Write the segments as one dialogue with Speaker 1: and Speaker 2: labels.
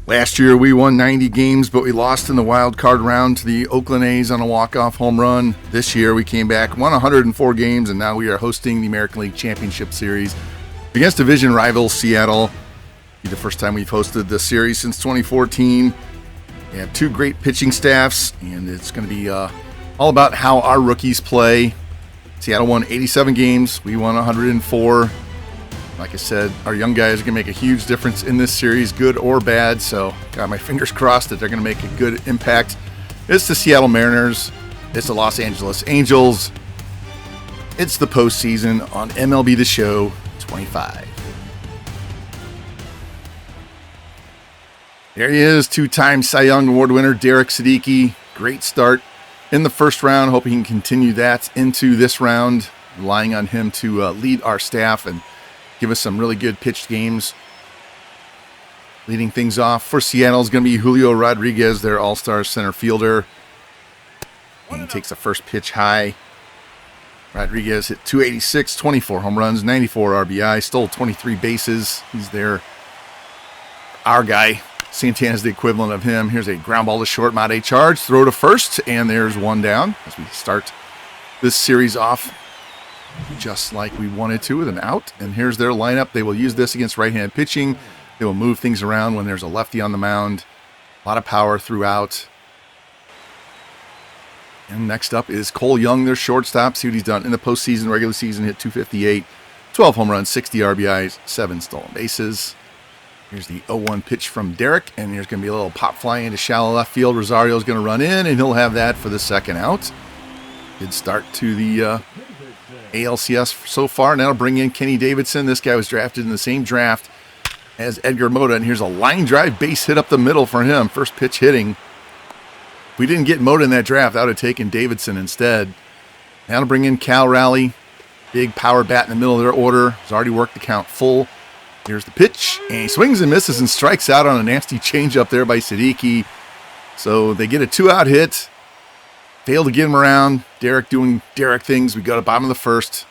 Speaker 1: Last year we won 90 games, but we lost in the wild card round to the Oakland A's on a walk-off home run. This year we came back, won 104 games, and now we are hosting the American League Championship Series against division rival Seattle. It'll be the first time we've hosted the series since 2014. We have two great pitching staffs, and it's going to be all about how our rookies play. Seattle won 87 games. We won 104. Like I said, our young guys are going to make a huge difference in this series, good or bad. So, got my fingers crossed that they're going to make a good impact. It's the Seattle Mariners. It's the Los Angeles Angels. It's the postseason on MLB The Show 25. There he is, two-time Cy Young Award winner Derek Siddiqui. Great start in the first round. Hoping he can continue that into this round. Relying on him to lead our staff and give us some really good pitched games. Leading things off for Seattle is going to be Julio Rodriguez, their all-star center fielder. And he takes the first pitch high. Rodriguez hit 286, 24 home runs, 94 RBI, stole 23 bases. He's there. Our guy, Santana's the equivalent of him. Here's a ground ball to short, Made charge, throw to first, and there's one down as we start this series off just like we wanted to with an out. And here's their lineup. They will use this against right-handed pitching. They will move things around when there's a lefty on the mound. A lot of power throughout. And next up is Cole Young, their shortstop. See what he's done in the postseason, regular season, hit 258, 12 home runs, 60 RBIs, 7 stolen bases. Here's the 0-1 pitch from Derek, and there's going to be a little pop fly into shallow left field. Rosario's going to run in, and he'll have that for the second out. Good start to the ALCS so far. Now bring in Kenny Davidson. This guy was drafted in the same draft as Edgar Mota, and here's a line drive base hit up the middle for him. First pitch hitting. If we didn't get Mota in that draft, I would have taken Davidson instead. Now to bring in Cal Raleigh. Big power bat in the middle of their order. Has already worked the count full. Here's the pitch, and he swings and misses and strikes out on a nasty changeup there by Siddiqui. So they get a 2-out hit. Fail to get him around. Derek doing Derek things. We go to bottom of the first.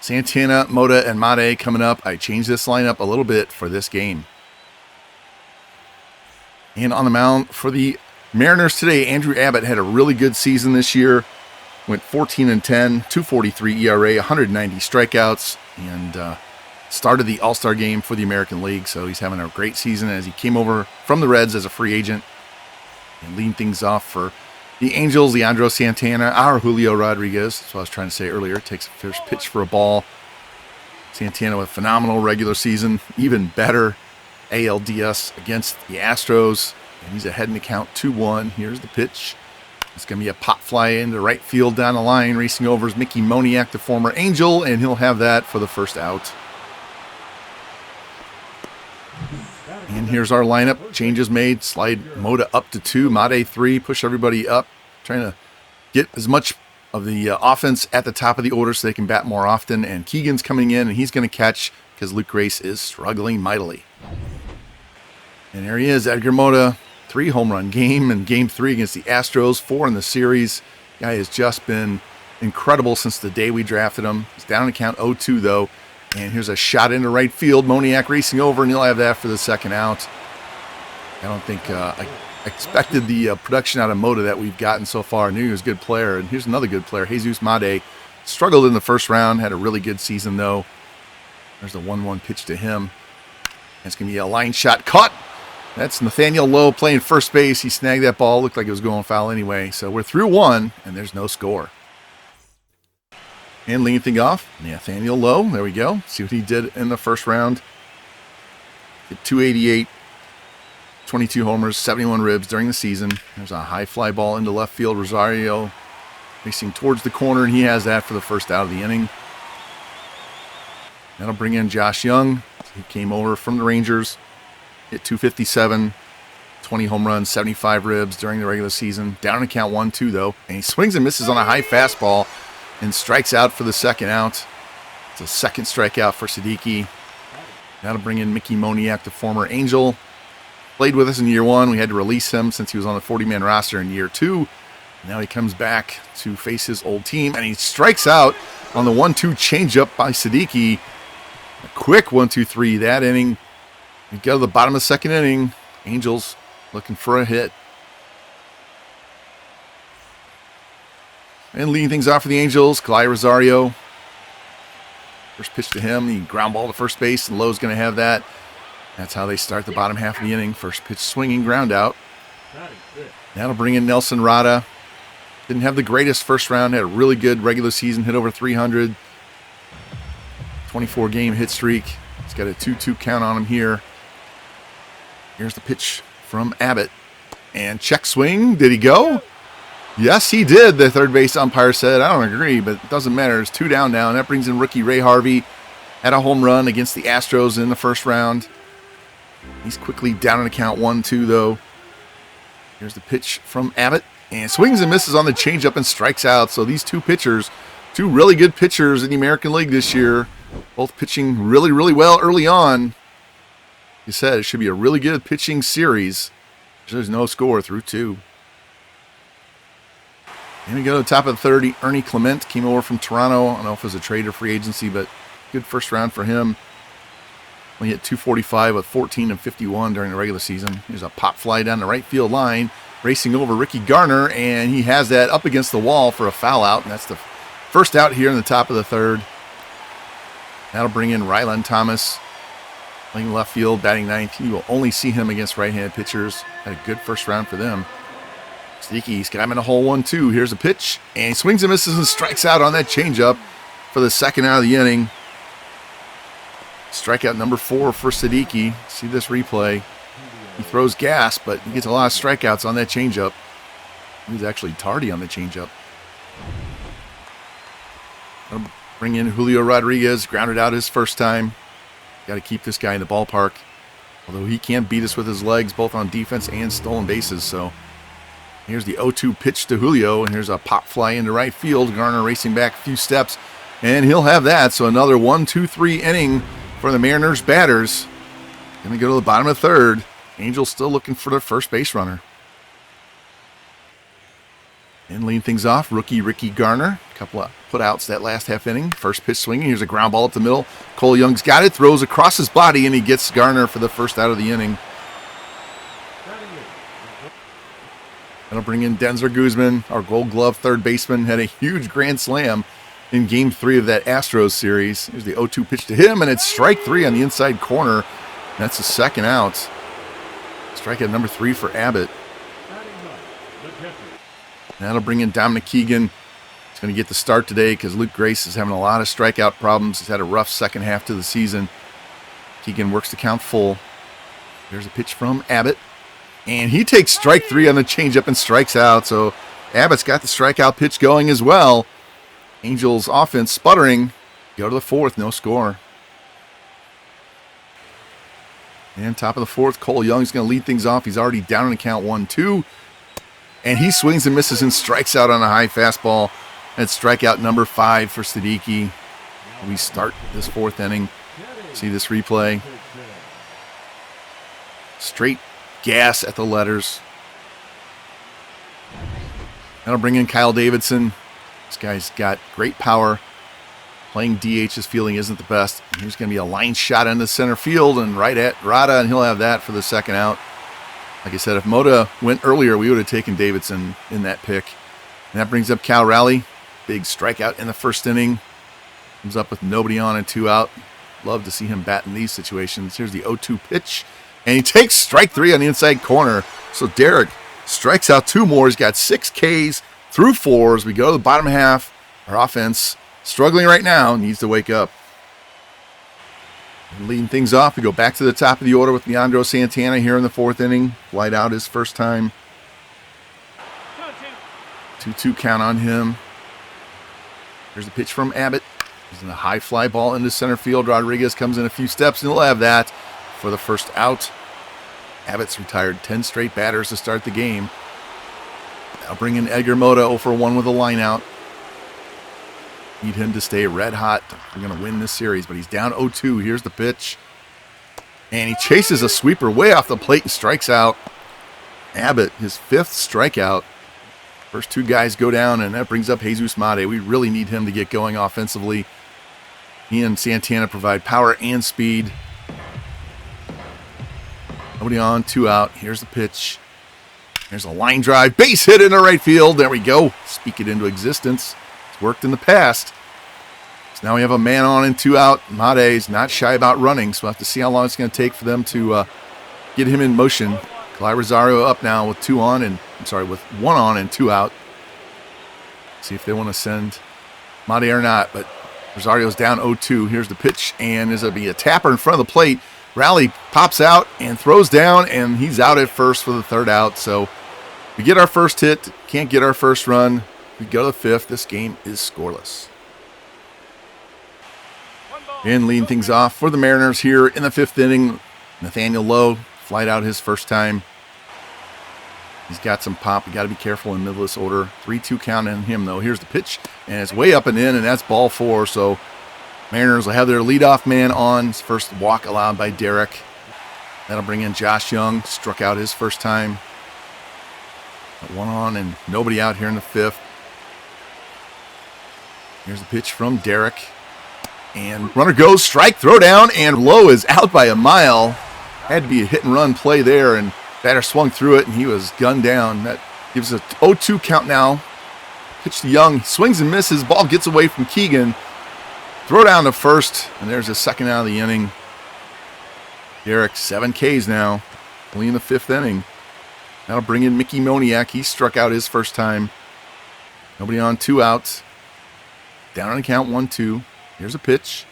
Speaker 1: Santana, Mota, and Made coming up. I changed this lineup a little bit for this game. And on the mound for the Mariners today, Andrew Abbott had a really good season this year. Went 14-10, 2.43 ERA, 190 strikeouts, and started the All-Star game for the American League. So he's having a great season as he came over from the Reds as a free agent and leading things off for the Angels. Leandro Santana, our Julio Rodriguez, that's what I was trying to say earlier, takes a first pitch for a ball. Santana with phenomenal regular season, even better ALDS against the Astros, and he's ahead in the count 2-1. Here's the pitch. It's going to be a pop fly into right field down the line. Racing over is Mickey Moniak, the former Angel, and he'll have that for the first out. And here's our lineup. Changes made. Slide Mota up to 2, Made 3. Push everybody up. Trying to get as much of the offense at the top of the order so they can bat more often. And Keegan's coming in, and he's going to catch because Luke Grace is struggling mightily. And there he is, Edgar Mota. 3 home run game in Game 3 against the Astros. 4 in the series. Guy has just been incredible since the day we drafted him. He's down to count 0-2, though. And here's a shot into right field. Moniak racing over, and he'll have that for the second out. I don't think I expected the production out of Mota that we've gotten so far. I knew he was a good player. And here's another good player, Jesus Made. Struggled in the first round, had a really good season, though. There's the 1-1 pitch to him. It's going to be a line shot caught. That's Nathaniel Lowe playing first base. He snagged that ball. Looked like it was going foul anyway. So we're through 1, and there's no score. And leading things off, Nathaniel Lowe. There we go. See what he did in the first round. Hit 288, 22 homers, 71 ribs during the season. There's a high fly ball into left field. Rosario racing towards the corner, and he has that for the first out of the inning. That'll bring in Josh Young. He came over from the Rangers. Hit 257, 20 home runs, 75 ribs during the regular season. Down to count 1-2, though. And he swings and misses on a high fastball and strikes out for the second out. It's a second strikeout for Siddiqui. That'll bring in Mickey Moniak, the former Angel. Played with us in year 1. We had to release him since he was on the 40-man roster in year 2. Now he comes back to face his old team, and he strikes out on the 1-2 changeup by Siddiqui. A quick 1-2-3 that inning. We go to the bottom of the second inning. Angels looking for a hit. And leading things off for the Angels, Kalai Rosario. First pitch to him, the ground ball to first base, and Lowe's going to have that. That's how they start the bottom half of the inning. First pitch swinging, ground out. That'll bring in Nelson Rada. Didn't have the greatest first round, had a really good regular season, hit over 300. 24-game hit streak. He's got a 2-2 count on him here. Here's the pitch from Abbott. And check swing. Did he go? Yes, he did, the third base umpire said. I don't agree, but it doesn't matter. It's 2 down now, and that brings in rookie Ray Harvey. Had a home run against the Astros in the first round. He's quickly down in the count 1-2, though. Here's the pitch from Abbott. And swings and misses on the changeup and strikes out. So these two pitchers, two really good pitchers in the American League this year, both pitching really, really well early on. Like you said, it should be a really good pitching series. There's no score through 2. And we go to the top of the third. Ernie Clement came over from Toronto. I don't know if it was a trade or free agency, but good first round for him. Only hit 245 with 14 and 51 during the regular season. Here's a pop fly down the right field line, racing over Ricky Garner, and he has that up against the wall for a foul out, and that's the first out here in the top of the third. That'll bring in Rylan Thomas, playing left field, batting ninth. You will only see him against right-handed pitchers. Had a good first round for them. Sneaky's got him in a hole 1-2. Here's a pitch, and he swings and misses and strikes out on that changeup for the second out of the inning. Strikeout number 4 for Siddiqui. See this replay. He throws gas, but he gets a lot of strikeouts on that changeup. He was actually tardy on the changeup. Bring in Julio Rodriguez. Grounded out his first time. Got to keep this guy in the ballpark. Although he can beat us with his legs, both on defense and stolen bases. So here's the 0-2 pitch to Julio, and here's a pop fly into right field. Garner racing back a few steps, and he'll have that. So another 1-2-3 inning for the Mariners batters. Going to go to the bottom of the third. Angels still looking for their first base runner. And leading things off, rookie Ricky Garner. A couple of put-outs that last half inning. First pitch swinging. Here's a ground ball up the middle. Cole Young's got it. Throws across his body, and he gets Garner for the first out of the inning. That'll bring in Denzer Guzman, our Gold Glove third baseman. Had a huge grand slam in Game 3 of that Astros series. Here's the 0-2 pitch to him, and it's strike 3 on the inside corner. That's the second out. Strikeout number 3 for Abbott. That'll bring in Dominic Keegan. He's going to get the start today because Luke Grace is having a lot of strikeout problems. He's had a rough second half to the season. Keegan works the count full. There's a pitch from Abbott. And he takes strike 3 on the changeup and strikes out. So Abbott's got the strikeout pitch going as well. Angels offense sputtering. Go to the fourth, no score. And top of the fourth, Cole Young's going to lead things off. He's already down in the count 1-2. And he swings and misses and strikes out on a high fastball. That's strikeout number 5 for Siddiqui. We start this fourth inning. See this replay. Straight gas at the letters. That'll bring in Kyle Davidson. This guy's got great power. Playing DH, his fielding isn't the best. Here's going to be a line shot into center field and right at Rada, and he'll have that for the second out. Like I said, if Moda went earlier, we would have taken Davidson in that pick. And that brings up Cal Raleigh. Big strikeout in the first inning. Comes up with nobody on and 2 out. Love to see him bat in these situations. Here's the 0-2 pitch. And he takes strike 3 on the inside corner. So Derek strikes out 2 more. He's got 6 Ks through 4 as we go to the bottom half. Our offense, struggling right now, needs to wake up. And leading things off, we go back to the top of the order with Leandro Santana here in the fourth inning. Light out his first time. 2-2 count on him. There's a pitch from Abbott. He's in a high fly ball into center field. Rodriguez comes in a few steps, and he'll have that for the first out. Abbott's retired 10 straight batters to start the game. Now bring in Edgar Mota 0-for-1 with a line out. Need him to stay red hot. We're going to win this series, but he's down 0-2. Here's the pitch. And he chases a sweeper way off the plate and strikes out. Abbott, his 5th strikeout. First 2 guys go down, and that brings up Jesus Mate. We really need him to get going offensively. He and Santana provide power and speed. Nobody on, 2 out. Here's the pitch. There's a line drive, base hit into right field. There we go. Speak it into existence. It's worked in the past. So now we have a man on and 2 out. Made's not shy about running, so we'll have to see how long it's going to take for them to get him in motion. Clyde Rosario up now with 1 on and 2 out. See if they want to send Made or not, but Rosario's down 0-2. Here's the pitch, and there's going to be a tapper in front of the plate. Rally pops out and throws down, and he's out at first for the 3rd out. So we get our first hit, can't get our first run. We go to the 5th. This game is scoreless. And leading things off for the Mariners here in the 5th inning, Nathaniel Lowe, flied out his first time. He's got some pop. You got to be careful in the middle of this order. 3-2 count on him, though. Here's the pitch, and it's way up and in, and that's ball 4. So Mariners will have their leadoff man on. First walk allowed by Derek. That'll bring in Josh Young. Struck out his first time. 1 on and nobody out here in the 5th. Here's the pitch from Derek. And runner goes, strike, throw down, and Lowe is out by a mile. Had to be a hit-and-run play there, and batter swung through it, and he was gunned down. That gives a 0-2 count now. Pitch to Young. Swings and misses. Ball gets away from Keegan. Throw down to first, and there's his 2nd out of the inning. Derek, 7 Ks now, only in the 5th inning. That'll bring in Mickey Moniak. He struck out his first time. Nobody on, 2 outs. Down on the count, 1-2. Here's a pitch.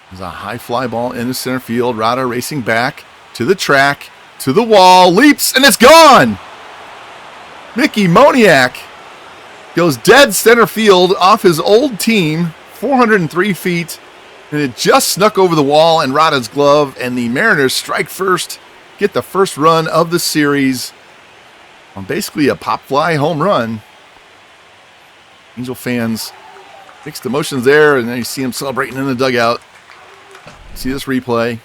Speaker 1: There's a high fly ball into center field. Rada racing back to the track, to the wall, leaps, and it's gone! Mickey Moniak goes dead center field off his old team, 403 feet, and it just snuck over the wall and Rada's glove, and the Mariners strike first, get the first run of the series on basically a pop fly home run. Angel fans mixed emotions there, and then you see him celebrating in the dugout. See this replay.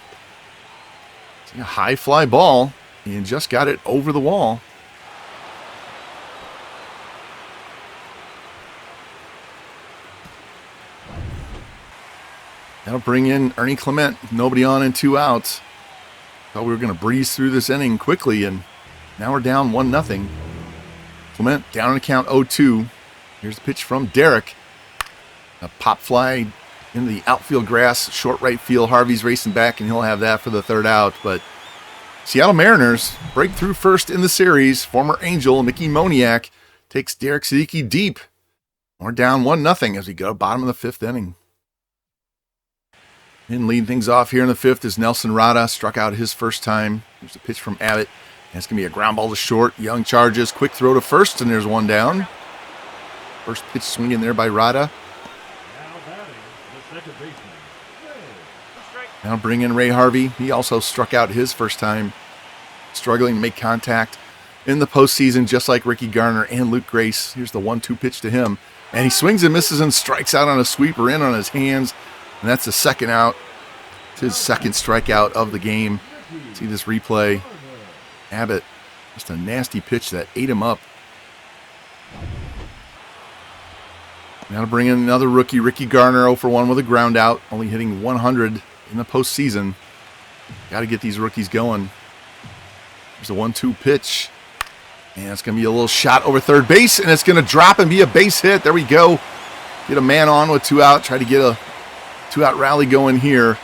Speaker 1: See a high fly ball, and just got it over the wall. That'll bring in Ernie Clement. Nobody on and 2 outs. Thought we were going to breeze through this inning quickly, and now we're down 1-0. Clement down on the count 0-2. Here's the pitch from Derek. A pop fly into the outfield grass, short right field. Harvey's racing back, and he'll have that for the 3rd out. But Seattle Mariners break through first in the series. Former Angel Mickey Moniak takes Derek Siddiqui deep. We're down 1-0 as we go bottom of the 5th inning. And leading things off here in the 5th is Nelson Rada. Struck out his first time. Here's a pitch from Abbott. And it's going to be a ground ball to short. Young charges. Quick throw to first, and there's 1 down. First pitch swinging there by Rada. Now bring in Ray Harvey. He also struck out his first time. Struggling to make contact in the postseason, just like Ricky Garner and Luke Grace. Here's the 1-2 pitch to him. And he swings and misses and strikes out on a sweeper in on his hands. And that's the 2nd out. It's his 2nd strikeout of the game. See this replay. Abbott, just a nasty pitch that ate him up. Now to bring in another rookie, Ricky Garner, 0-for-1 with a ground out, only hitting 100 in the postseason. Got to get these rookies going. There's a 1-2 pitch. And it's going to be a little shot over third base, and it's going to drop and be a base hit. There we go. Get a man on with 2 out. Try to get a 2-out rally going here.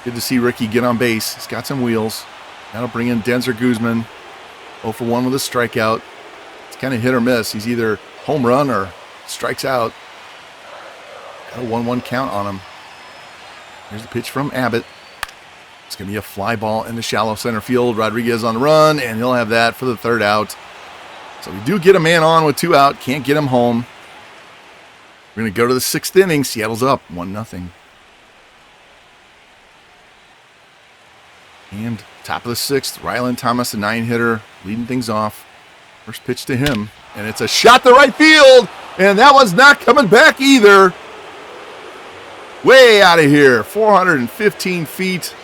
Speaker 1: Good to see Ricky get on base. He's got some wheels. That'll bring in Denzer Guzman. 0-for-1 with a strikeout. It's kind of hit or miss. He's either home run or strikes out. Got a 1-1 count on him. Here's the pitch from Abbott. It's going to be a fly ball in the shallow center field. Rodriguez on the run, and he'll have that for the 3rd out. So we do get a man on with 2 out. Can't get him home. We're going to go to the 6th inning. Seattle's up 1-0. And top of the 6th, Ryland Thomas, a 9-hitter, leading things off. First pitch to him, and it's a shot to right field, and that one's not coming back either. Way out of here, 415 feet.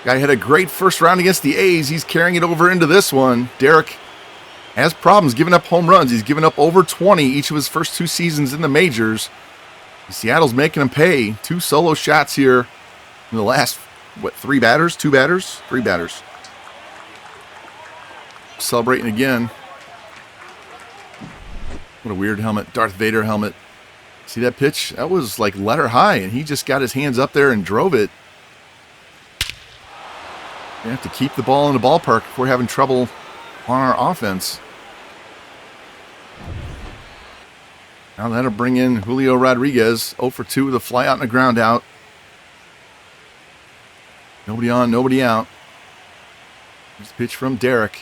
Speaker 1: Guy had a great first round against the A's. He's carrying it over into this one. Derek has problems giving up home runs. He's given up over 20 each of his first 2 seasons in the majors. Seattle's making him pay. 2 solo shots here in the last, 3 batters? 2 batters? 3 batters. celebrating again. What a weird helmet. Darth Vader helmet. See that pitch? That was like letter high, and he just got his hands up there and drove it. We have to keep the ball in the ballpark if we're having trouble on our offense. Now that'll bring in Julio Rodriguez. 0 for 2 with a fly out and a ground out. Nobody on, nobody out. Here's the pitch from Derek.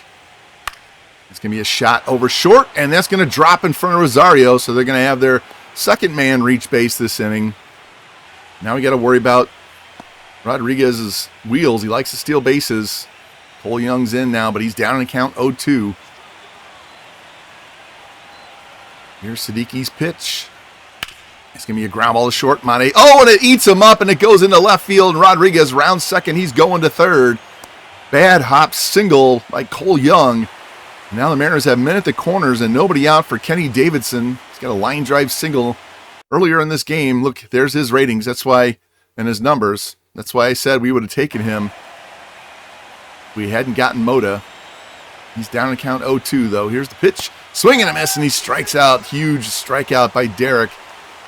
Speaker 1: It's going to be a shot over short, and that's going to drop in front of Rosario, so they're going to have their second man reach base this inning. Now we got to worry about Rodriguez's wheels. He likes to steal bases. Cole Young's in now, but he's down in the count 0-2. Here's Siddiqui's pitch. It's going to be a ground ball to short. Mane. Oh, and it eats him up, and it goes into left field. And Rodriguez rounds second. He's going to third. Bad hop single by Cole Young. Now the Mariners have men at the corners and nobody out for Kenny Davidson. He's got a line drive single earlier in this game. Look, there's his ratings. That's why, and his numbers. That's why I said we would have taken him. We hadn't gotten Moda. He's down in count 0-2, though. Here's the pitch. Swing and a miss, and he strikes out. Huge strikeout by Derek.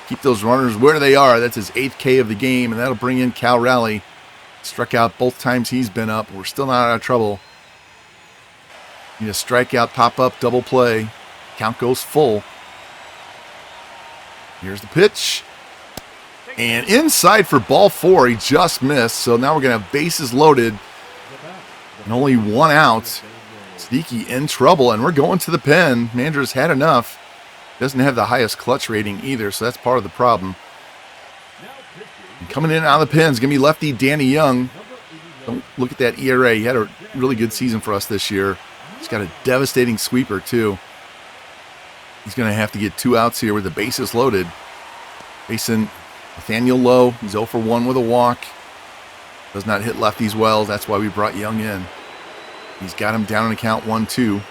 Speaker 1: Keep those runners where they are. That's his 8th K of the game, and that'll bring in Cal Raleigh. Struck out both times he's been up. We're still not out of trouble. Need a strikeout, pop-up, double play. Count goes full. Here's the pitch. And inside for ball 4. He just missed. So now we're going to have bases loaded. And only 1 out. Siddiqui in trouble. And we're going to the pen. Mandra's had enough. Doesn't have the highest clutch rating either. So that's part of the problem. And coming in and out of the pen is going to be lefty Danny Young. Don't look at that ERA. He had a really good season for us this year. He's got a devastating sweeper, too. He's going to have to get 2 outs here with the bases loaded. Facing Nathaniel Lowe. He's 0 for 1 with a walk. Does not hit lefties well. That's why we brought Young in. He's got him down in the count 1-2.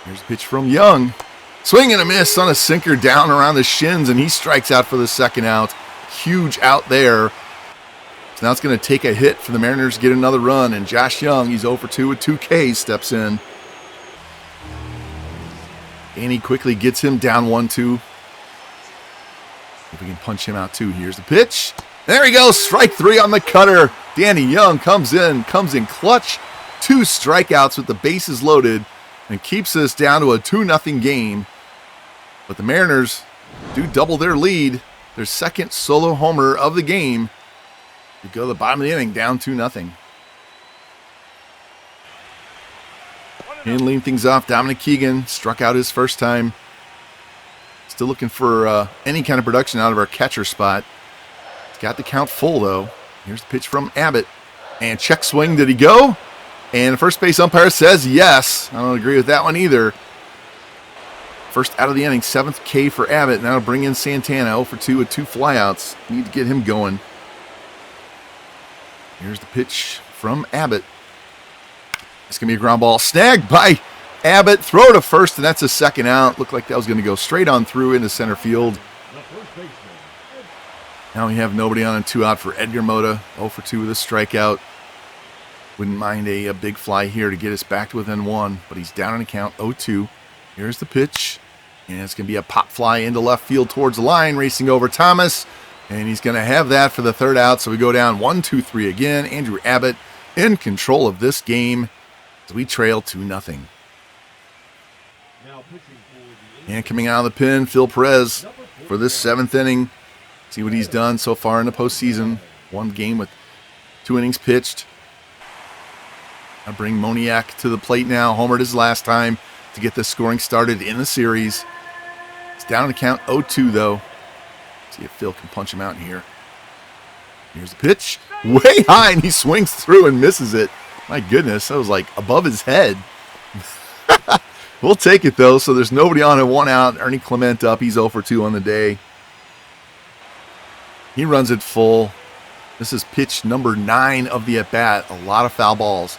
Speaker 1: Here's a pitch from Young. Swing and a miss on a sinker down around the shins, and he strikes out for the second out. Huge out there. Now it's going to take a hit for the Mariners to get another run, and Josh Young, he's 0 for 2 with 2 Ks, steps in. And he quickly gets him down 1-2. If we can punch him out too. Here's the pitch. There he goes, strike 3 on the cutter. Danny Young comes in clutch. 2 strikeouts with the bases loaded and keeps us down to a 2-0 game. But the Mariners do double their lead. Their second solo homer of the game. We go to the bottom of the inning, down 2-0. Handling things off, Dominic Keegan struck out his first time. Still looking for any kind of production out of our catcher spot. He's got the count full, though. Here's the pitch from Abbott. And check swing, did he go? And the first base umpire says yes. I don't agree with that one either. First out of the inning, 7th K for Abbott. And that'll bring in Santana, 0 for 2 with 2 flyouts. Need to get him going. Here's the pitch from Abbott. It's going to be a ground ball. Snagged by Abbott. Throw to first, and that's a second out. Looked like that was going to go straight on through into center field. Now we have nobody on and 2 out for Edgar Mota. 0 for 2 with a strikeout. Wouldn't mind a big fly here to get us back to within 1, but he's down on the count 0-2. Here's the pitch. And it's going to be a pop fly into left field towards the line, racing over Thomas. And he's going to have that for the 3rd out. So we go down 1-2-3 again. Andrew Abbott in control of this game as we trail 2-0. And coming out of the pen, Phil Perez for this 7th inning. See what he's done so far in the postseason. 1 game with 2 innings pitched. I bring Moniak to the plate now. Homered his last time to get the scoring started in the series. It's down to count 0-2, though. See if Phil can punch him out in here. Here's the pitch. Way high, and he swings through and misses it. My goodness, that was like above his head. We'll take it, though, so there's nobody on at 1 out. Ernie Clement up. He's 0 for 2 on the day. He runs it full. This is pitch number 9 of the at-bat. A lot of foul balls.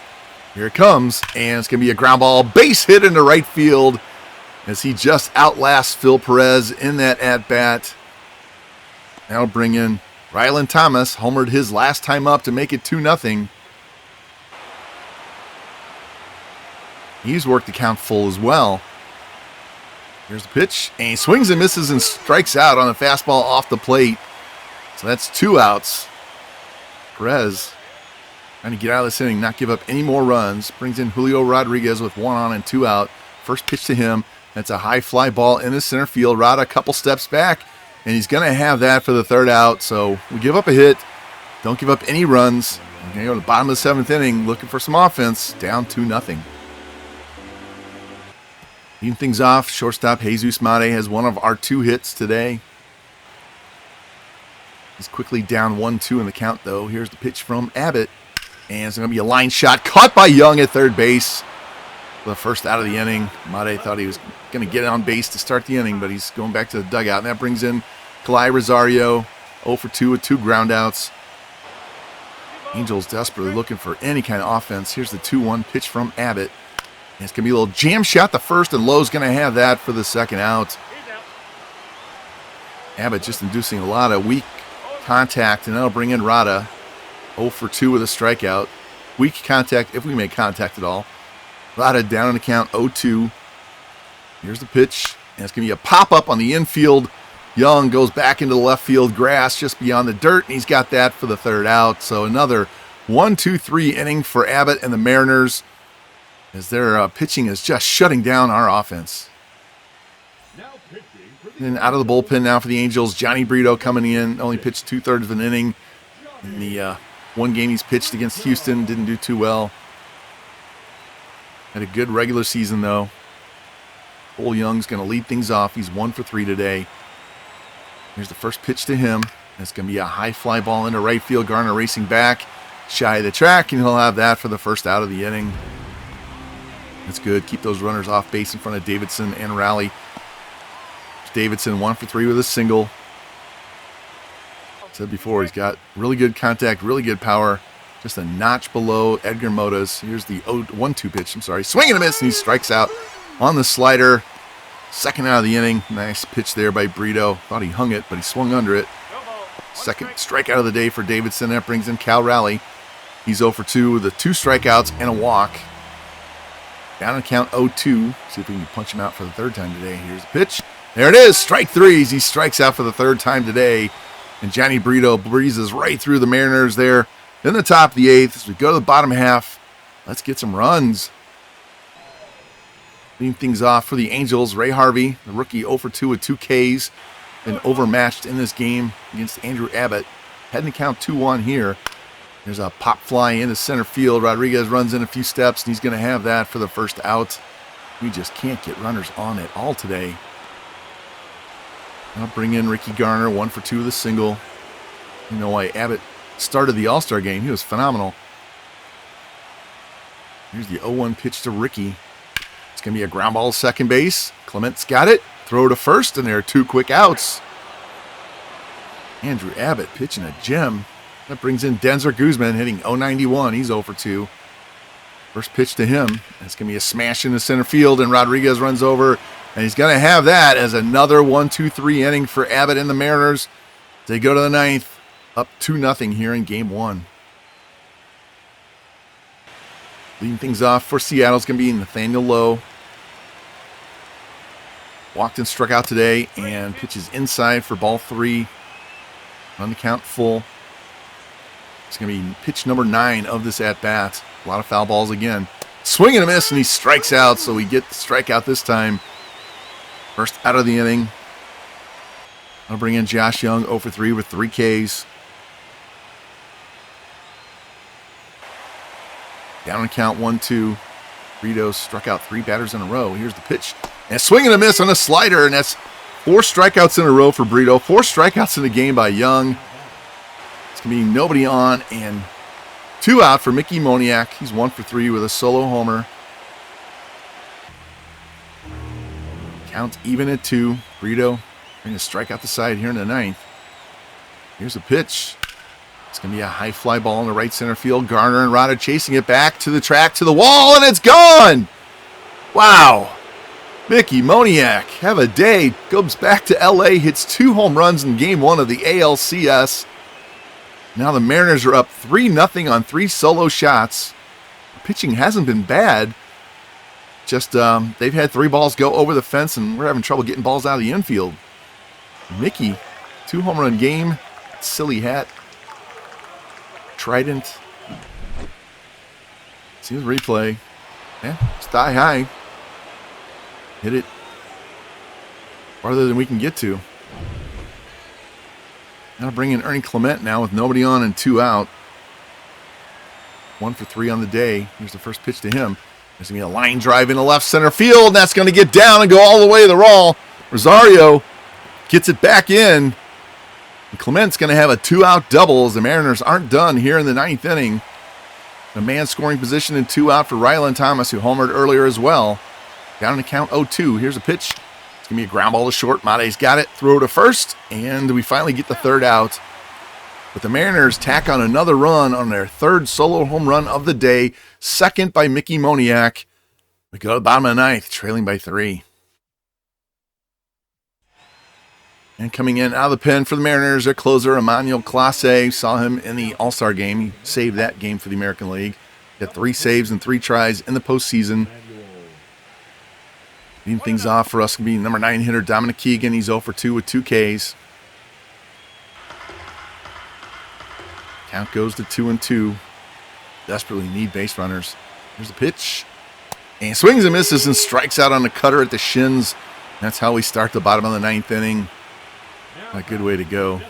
Speaker 1: Here it comes, and it's going to be a ground ball. Base hit into right field as he just outlasts Phil Perez in that at-bat. That'll bring in Rylan Thomas. Homered his last time up to make it 2-0. He's worked the count full as well. Here's the pitch, and he swings and misses and strikes out on a fastball off the plate. So that's 2 outs. Perez trying to get out of this inning, not give up any more runs. Brings in Julio Rodriguez with 1 on and 2 out. First pitch to him. That's a high fly ball in the center field. Rada a couple steps back, and he's going to have that for the 3rd out. So we give up a hit. Don't give up any runs. We're going to go to the bottom of the 7th inning looking for some offense. Down 2-0. Leading things off, shortstop Jesus Mate has one of our 2 hits today. He's quickly down 1-2 in the count, though. Here's the pitch from Abbott. And it's going to be a line shot caught by Young at third base. The first out of the inning. Mate thought he was going to get on base to start the inning, but he's going back to the dugout. And that brings in Kalai Rosario, 0 for 2 with 2 groundouts. Angels desperately looking for any kind of offense. Here's the 2-1 pitch from Abbott. And it's going to be a little jam shot the first, and Lowe's going to have that for the 2nd out. Abbott just inducing a lot of weak contact, and that'll bring in Rada. 0 for 2 with a strikeout. Weak contact, if we make contact at all. Rada down in the count, 0-2. Here's the pitch, and it's going to be a pop-up on the infield. Young goes back into the left field grass just beyond the dirt, and he's got that for the 3rd out. So another 1-2-3 inning for Abbott and the Mariners, as their pitching is just shutting down our offense. And out of the bullpen now for the Angels, Johnny Brito coming in, only pitched 2/3 of an inning. In the one game he's pitched against Houston, didn't do too well. Had a good regular season, though. Cole Young's going to lead things off. He's 1 for 3 today. Here's the first pitch to him. It's going to be a high fly ball into right field. Garner racing back, shy of the track, and he'll have that for the 1st out of the inning. That's good. Keep those runners off base in front of Davidson and Raleigh. Davidson 1 for 3 with a single. Said before, he's got really good contact, really good power. Just a notch below Edgar Moda's. Here's the 1-2 pitch. Swing and a miss, and he strikes out on the slider. 2nd out of the inning. Nice pitch there by Brito. Thought he hung it, but he swung under it. 2nd strikeout of the day for Davidson. That brings in Cal Raleigh. He's 0 for 2 with 2 strikeouts and a walk. Down in count 0-2. See if we can punch him out for the 3rd time today. Here's the pitch. There it is. Strike 3. He strikes out for the 3rd time today. And Johnny Brito breezes right through the Mariners there in the top of the 8th. As we go to the bottom half, let's get some runs. Leading things off for the Angels, Ray Harvey, the rookie, 0 for 2 with 2 Ks. Been overmatched in this game against Andrew Abbott. Heading to count 2-1 here. There's a pop fly into center field. Rodriguez runs in a few steps, and he's going to have that for the 1st out. We just can't get runners on at all today. I'll bring in Ricky Garner, 1 for 2 with a single. You know why Abbott started the All-Star game. He was phenomenal. Here's the 0-1 pitch to Ricky. It's going to be a ground ball to second base. Clement's got it. Throw to first, and there are 2 quick outs. Andrew Abbott pitching a gem. That brings in Denzer Guzman hitting 0-91. He's 0 for 2. First pitch to him. It's going to be a smash in the center field, and Rodriguez runs over, and he's going to have that as another 1-2-3 inning for Abbott and the Mariners. They go to the 9th, up 2-0 here in Game 1. Leading things off for Seattle is going to be Nathaniel Lowe. Walked and struck out today, and pitches inside for ball 3. On the count full. It's going to be pitch number 9 of this at-bat. A lot of foul balls again. Swing and a miss, and he strikes out, so we get the strikeout this time. First out of the inning. I'll bring in Josh Young, 0 for 3 with 3 Ks. Down on count 1-2. Brito struck out 3 batters in a row. Here's the pitch. And a swing and a miss on a slider, and that's 4 strikeouts in a row for Brito. 4 strikeouts in the game by Young. It's going to be nobody on, and 2 out for Mickey Moniak. He's 1 for 3 with a solo homer. Count even at 2. Brito trying to strike out the side here in the 9th. Here's a pitch. It's going to be a high fly ball in the right center field. Garner and Rada chasing it back to the track, to the wall, and it's gone! Wow! Mickey Moniak, have a day. Goes back to L.A., hits 2 home runs in Game 1 of the ALCS. Now the Mariners are up 3-0 on 3 solo shots. Pitching hasn't been bad. Just they've had 3 balls go over the fence, and we're having trouble getting balls out of the infield. Mickey, 2 home run game. Silly hat. Trident. See the replay. Yeah, it's thigh high. Hit it farther than we can get to. Now bring in Ernie Clement now with nobody on and 2 out. 1 for 3 on the day. Here's the first pitch to him. There's going to be a line drive into left center field, and that's going to get down and go all the way to the wall. Rosario gets it back in. And Clement's going to have a 2-out double as the Mariners aren't done here in the 9th inning. A man scoring position and 2 out for Rylan Thomas, who homered earlier as well. Down in the count 0-2. Here's a pitch. It's going to be a ground ball to short. Mate's got it. Throw to first, and we finally get the 3rd out. But the Mariners tack on another run on their 3rd solo home run of the day, 2nd by Mickey Moniak. We go to the bottom of the 9th, trailing by 3. And coming in out of the pen for the Mariners, their closer, Emmanuel Clase. Saw him in the All-Star game. He saved that game for the American League. Got 3 saves and 3 tries in the postseason. Leading things off for us can be number 9 hitter Dominic Keegan. He's 0 for 2 with 2 Ks. Count goes to 2-2. Desperately need base runners. Here's the pitch. And swings and misses and strikes out on the cutter at the shins. That's how we start the bottom of the 9th inning. A good way to go,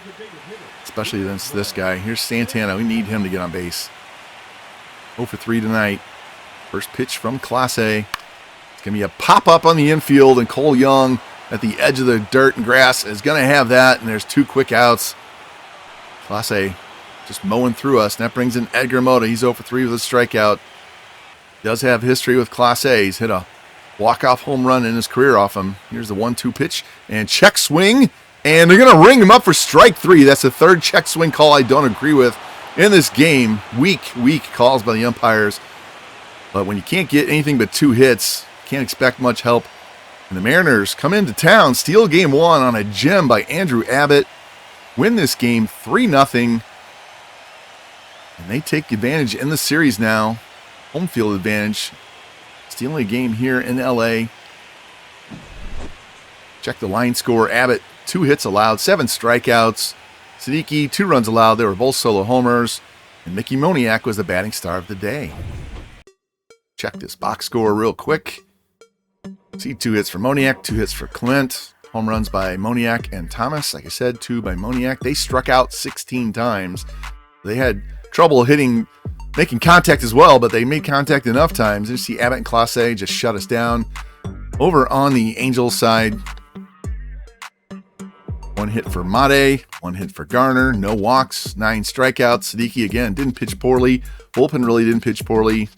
Speaker 1: especially against this guy. Here's Santana. We need him to get on base. 0 for 3 tonight. First pitch from Clase. It's going to be a pop-up on the infield, and Cole Young at the edge of the dirt and grass is going to have that, and there's 2 quick outs. Clase just mowing through us, and that brings in Edgar Mota. He's 0 for 3 with a strikeout. Does have history with Clase. He's hit a walk-off home run in his career off him. Here's the 1-2 pitch, and check swing, and they're going to ring him up for strike 3. That's the 3rd check swing call I don't agree with in this game. Weak calls by the umpires. But when you can't get anything but 2 hits, can't expect much help. And the Mariners come into town, steal game 1 on a gem by Andrew Abbott, win this game 3-0. And they take advantage in the series now. Home field advantage. Stealing a game here in LA. Check the line score. Abbott, 2 hits allowed, 7 strikeouts. Siddiqui, 2 runs allowed. They were both solo homers. And Mickey Moniak was the batting star of the day. Check this box score real quick. See 2 hits for Moniak, 2 hits for Clement. Home runs by Moniak and Thomas. Like I said, 2 by Moniak. They struck out 16 times. They had trouble making contact as well, but they made contact enough times. You see Abbott and Clase just shut us down. Over on the Angels side, 1 hit for Mate, 1 hit for Garner, no walks, 9 strikeouts. Siddiqui again didn't pitch poorly. Bullpen really didn't pitch poorly.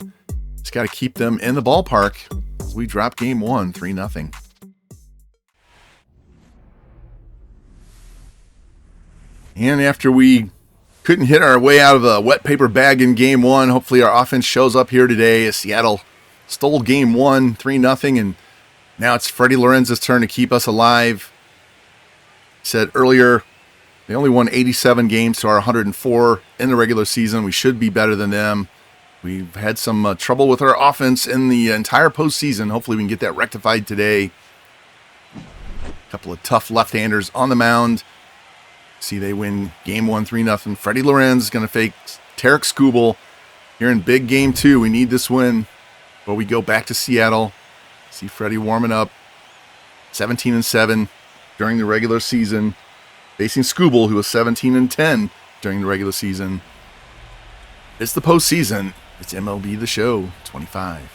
Speaker 1: Just got to keep them in the ballpark. We drop game 1, 3-0. And after we couldn't hit our way out of a wet paper bag in game 1, hopefully our offense shows up here today as Seattle stole game 1, 3-0, and now it's Freddie Lorenz's turn to keep us alive. Said earlier, they only won 87 games to our 104 in the regular season. We should be better than them. We've had some trouble with our offense in the entire postseason. Hopefully we can get that rectified today. A couple of tough left-handers on the mound. See, they win game 1, 3-0. Freddie Lorenz is going to fake Tarek Skubal here in big game 2. We need this win before we go back to Seattle. See Freddie warming up. 17-7 during the regular season. Facing Skubal, who was 17-10 during the regular season. It's the postseason. It's MLB The Show 25.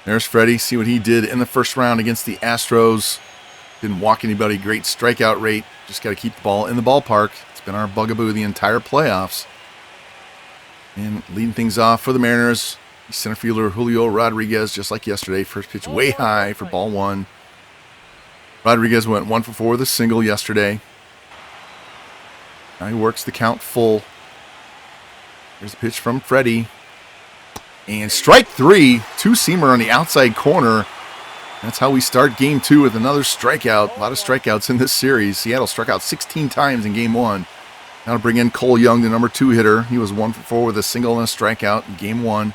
Speaker 1: There's Freddie. See what he did in the first round against the Astros. Didn't walk anybody. Great strikeout rate. Just got to keep the ball in the ballpark. It's been our bugaboo the entire playoffs. And leading things off for the Mariners, center fielder Julio Rodriguez, just like yesterday. First pitch way high for ball 1. Rodriguez went 1 for 4 with a single yesterday. Now he works the count full. Here's a pitch from Freddie. And strike 3, 2-seamer on the outside corner. That's how we start game 2 with another strikeout. A lot of strikeouts in this series. Seattle struck out 16 times in game 1. Now to bring in Cole Young, the number 2 hitter. He was 1 for 4 with a single and a strikeout in game 1.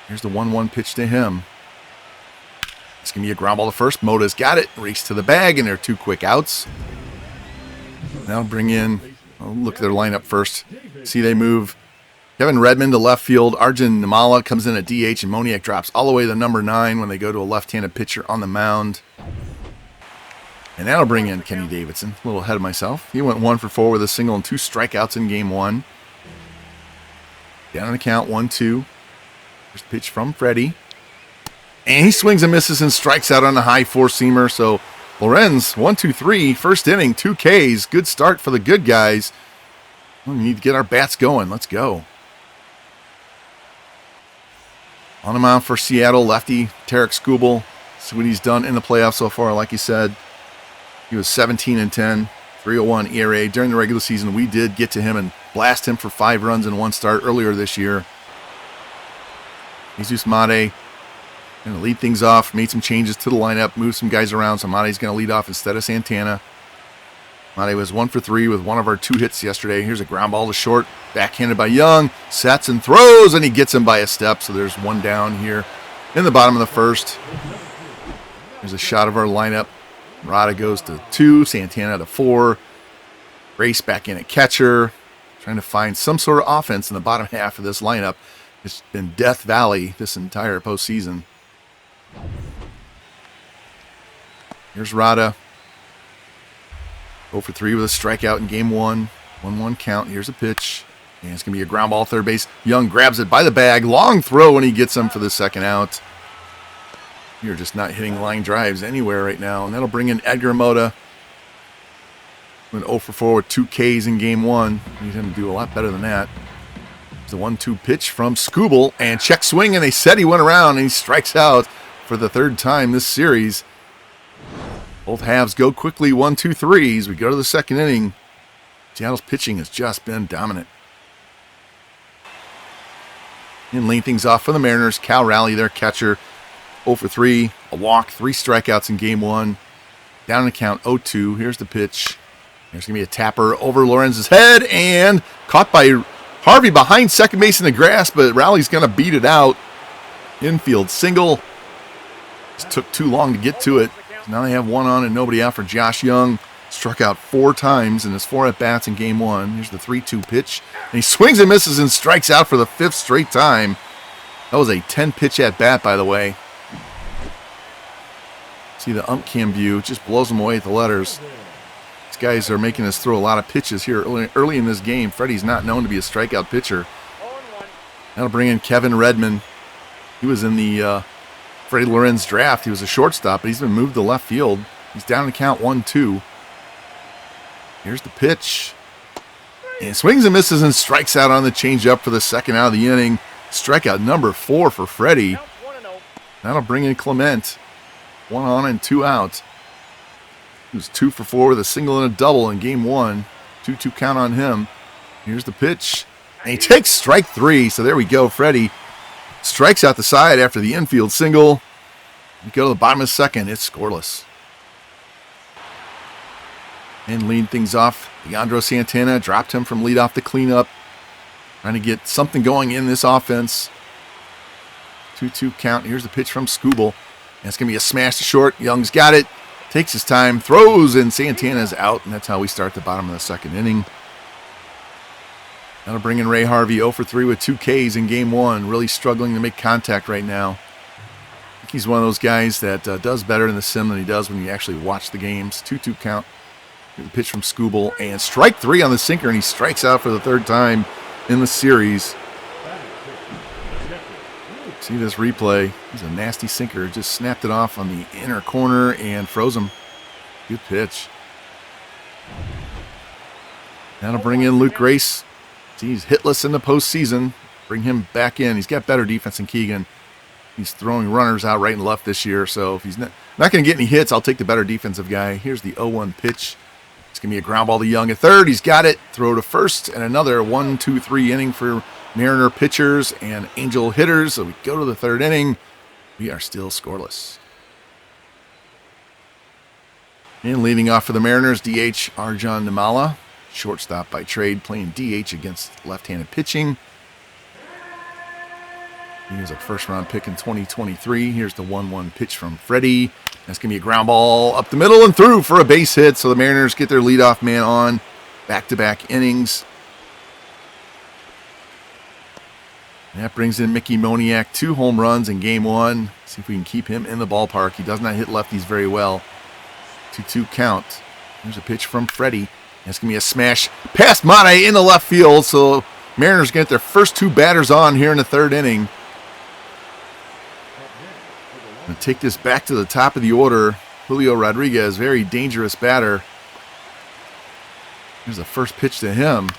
Speaker 1: Here's the 1-1 pitch to him. It's going to be a ground ball to first. Moda's got it. Race to the bag, and there are 2 quick outs. Now bring in, look at their lineup first. See, they move Kevin Redmond to left field. Arjun Nimala comes in at DH, and Moniak drops all the way to number 9 when they go to a left-handed pitcher on the mound. And that'll bring in Kenny Davidson. A little ahead of myself. He went 1 for 4 with a single and 2 strikeouts in game 1. Down in the count, 1-2. Here's the pitch from Freddie. And he swings and misses and strikes out on a high 4-seamer. So Lorenz, 1-2-3, first inning, 2 Ks. Good start for the good guys. We need to get our bats going. Let's go. On the mound for Seattle, lefty Tarek Skubal. See what he's done in the playoffs so far. Like you said, he was 17-10, 3.01 ERA. During the regular season, we did get to him and blast him for 5 runs in 1 start earlier this year. Jesus Mate going to lead things off. Made some changes to the lineup, moved some guys around. So Mate's going to lead off instead of Santana. Mate was 1 for 3 with one of our 2 hits yesterday. Here's a ground ball to short, backhanded by Young. Sets and throws, and he gets him by a step. So there's 1 down here in the bottom of the first. Here's a shot of our lineup. Rada goes to 2, Santana to 4. Race back in at catcher. Trying to find some sort of offense in the bottom half of this lineup. It's been Death Valley this entire postseason. Here's Rada. 0 for 3 with a strikeout in game 1. 1-1 count. Here's a pitch. And it's going to be a ground ball third base. Young grabs it by the bag. Long throw, and he gets him for the second out. You're just not hitting line drives anywhere right now. And that'll bring in Edgar Moda. Went 0 for 4 with 2 Ks in game 1. Need him to do a lot better than that. The 1-2 pitch from Skubal, and check swing, and they said he went around, and he strikes out for the 3rd time this series. Both halves go quickly, 1-2-3 as we go to the 2nd inning. Seattle's pitching has just been dominant. And leading things off for the Mariners, Cal Raleigh, their catcher, 0 for 3, a walk, 3 strikeouts in game 1. Down in the count, 0-2. Here's the pitch. There's going to be a tapper over Lorenz's head, and caught by Harvey behind second base in the grass, but Raleigh's going to beat it out. Infield single. Just took too long to get to it. So now they have 1 on and nobody out for Josh Young. Struck out 4 times in his 4 at-bats in game 1. Here's the 3-2 pitch. And he swings and misses and strikes out for the 5th straight time. That was a 10-pitch at-bat, by the way. See the ump cam view. Just blows them away at the letters. Guys are making us throw a lot of pitches here early in this game. Freddie's not known to be a strikeout pitcher. That'll bring in Kevin Redmond. He was in the Freddie Lorenz draft. He was a shortstop, but he's been moved to left field. He's down to count 1-2. Here's the pitch. And swings and misses and strikes out on the changeup for the 2nd out of the inning. Strikeout number 4 for Freddie. That'll bring in Clement. 1 on and 2 out. He was 2 for 4 with a single and a double in game 1. 2-2 count on him. Here's the pitch. And he takes strike 3. So there we go. Freddie strikes out the side after the infield single. We go to the bottom of the 2nd. It's scoreless. And leading things off, Leandro Santana dropped him from leadoff to cleanup. Trying to get something going in this offense. 2-2 count. Here's the pitch from Skubal. And it's going to be a smash to short. Young's got it. Takes his time, throws, and Santana's out, and that's how we start the bottom of the 2nd inning. That'll bring in Ray Harvey, 0 for 3 with 2 Ks in game 1, really struggling to make contact right now. I think he's one of those guys that does better in the sim than he does when you actually watch the games. 2-2 count. The pitch from Skubal, and strike 3 on the sinker, and he strikes out for the 3rd time in the series. See this replay. He's a nasty sinker. Just snapped it off on the inner corner and froze him. Good pitch. That'll bring in Luke Grace. He's hitless in the postseason. Bring him back in. He's got better defense than Keegan. He's throwing runners out right and left this year. So if he's not going to get any hits, I'll take the better defensive guy. Here's the 0-1 pitch. It's going to be a ground ball to Young at 3rd. He's got it. Throw to 1st. And another 1-2-3 inning for Mariner pitchers and Angel hitters. So we go to the 3rd inning. We are still scoreless. And leading off for the Mariners, DH Arjun Nimala. Shortstop by trade, playing DH against left-handed pitching. He was a first-round pick in 2023. Here's the 1-1 pitch from Freddie. That's going to be a ground ball up the middle and through for a base hit. So the Mariners get their leadoff man on back-to-back innings. And that brings in Mickey Moniak, 2 home runs in game 1. See if we can keep him in the ballpark. He does not hit lefties very well. 2-2 count. Here's a pitch from Freddie. That's going to be a smash past Mate in the left field. So Mariners get their first 2 batters on here in the 3rd inning. Going to take this back to the top of the order. Julio Rodriguez, very dangerous batter. Here's the first pitch to him.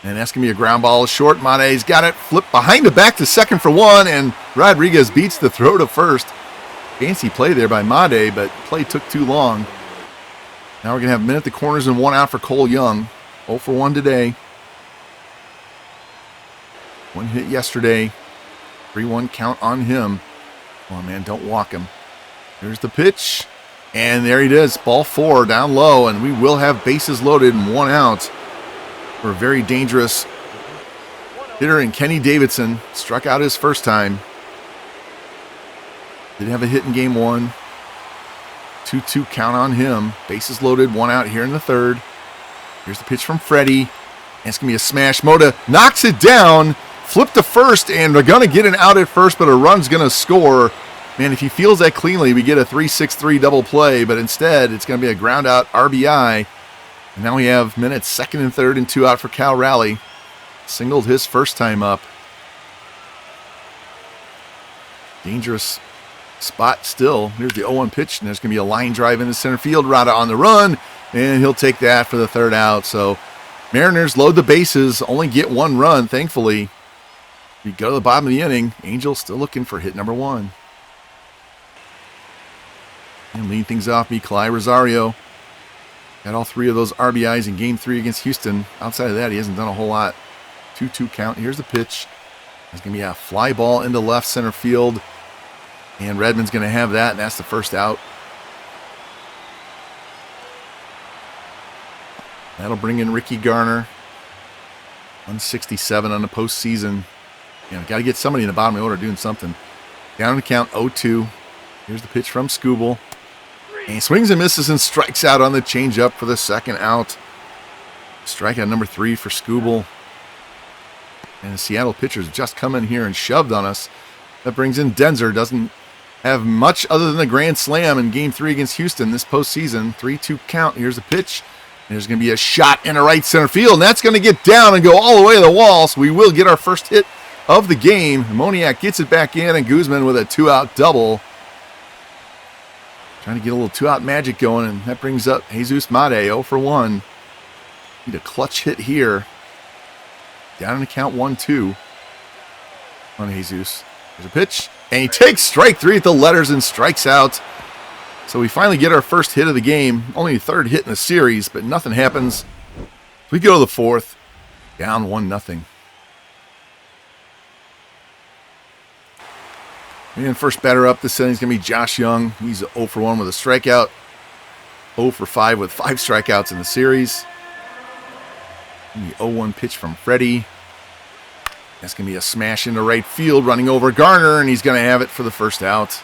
Speaker 1: And that's going to be a ground ball short. Mate's got it. Flipped behind the back to second for 1. And Rodriguez beats the throw to first. Fancy play there by Mate, but play took too long. Now we're going to have a minute at the corners and 1 out for Cole Young. 0 for 1 today. 1 hit yesterday. 3-1 count on him. Come on, man, don't walk him. Here's the pitch. And there it is. Ball 4 down low. And we will have bases loaded and 1 out. For a very dangerous hitter in Kenny Davidson. Struck out his first time. Did have a hit in game 1. 2-2 count on him. Bases loaded, 1 out here in the 3rd. Here's the pitch from Freddie. And it's going to be a smash. Mota knocks it down. Flip to first, and they're going to get an out at first, but a run's going to score. Man, if he feels that cleanly, we get a 3-6-3 double play, but instead it's going to be a ground out RBI. And now we have minutes 2nd and 3rd and 2 out for Cal Raleigh. Singled his first time up. Dangerous spot still. Here's the 0-1 pitch, and there's going to be a line drive into center field. Rada on the run, and he'll take that for the 3rd out. So Mariners load the bases, only get 1 run, thankfully. We go to the bottom of the inning. Angels still looking for hit number 1. And leading things off, Kalai Rosario. Got all 3 of those RBIs in game 3 against Houston. Outside of that, he hasn't done a whole lot. 2-2 count. Here's the pitch. There's going to be a fly ball into left center field. And Redmond's going to have that, and that's the first out. That'll bring in Ricky Garner. 167 on the postseason. Got to get somebody in the bottom of the order doing something. Down to count 0-2. Here's the pitch from Skubal. And he swings and misses and strikes out on the changeup for the 2nd out. Strikeout number 3 for Skubal. And the Seattle pitchers just come in here and shoved on us. That brings in Denzer. Doesn't have much other than the grand slam in game 3 against Houston this postseason. 3-2 count. Here's the pitch. There's going to be a shot in a right center field. And that's going to get down and go all the way to the wall. So we will get our first hit of the game. Moniak gets it back in, and Guzman with a 2-out double. Trying to get a little 2-out magic going, and that brings up Jesus Mate, 0 for 1. Need a clutch hit here. Down in the count 1-2 on Jesus. There's a pitch, and he takes strike 3 at the letters and strikes out. So we finally get our first hit of the game. Only the 3rd hit in the series, but nothing happens. We go to the 4th, down 1-0. And first batter up this inning is going to be Josh Young. He's 0 for 1 with a strikeout. 0 for 5 with 5 strikeouts in the series. And the 0-1 pitch from Freddie. That's going to be a smash into right field, running over Garner, and he's going to have it for the first out.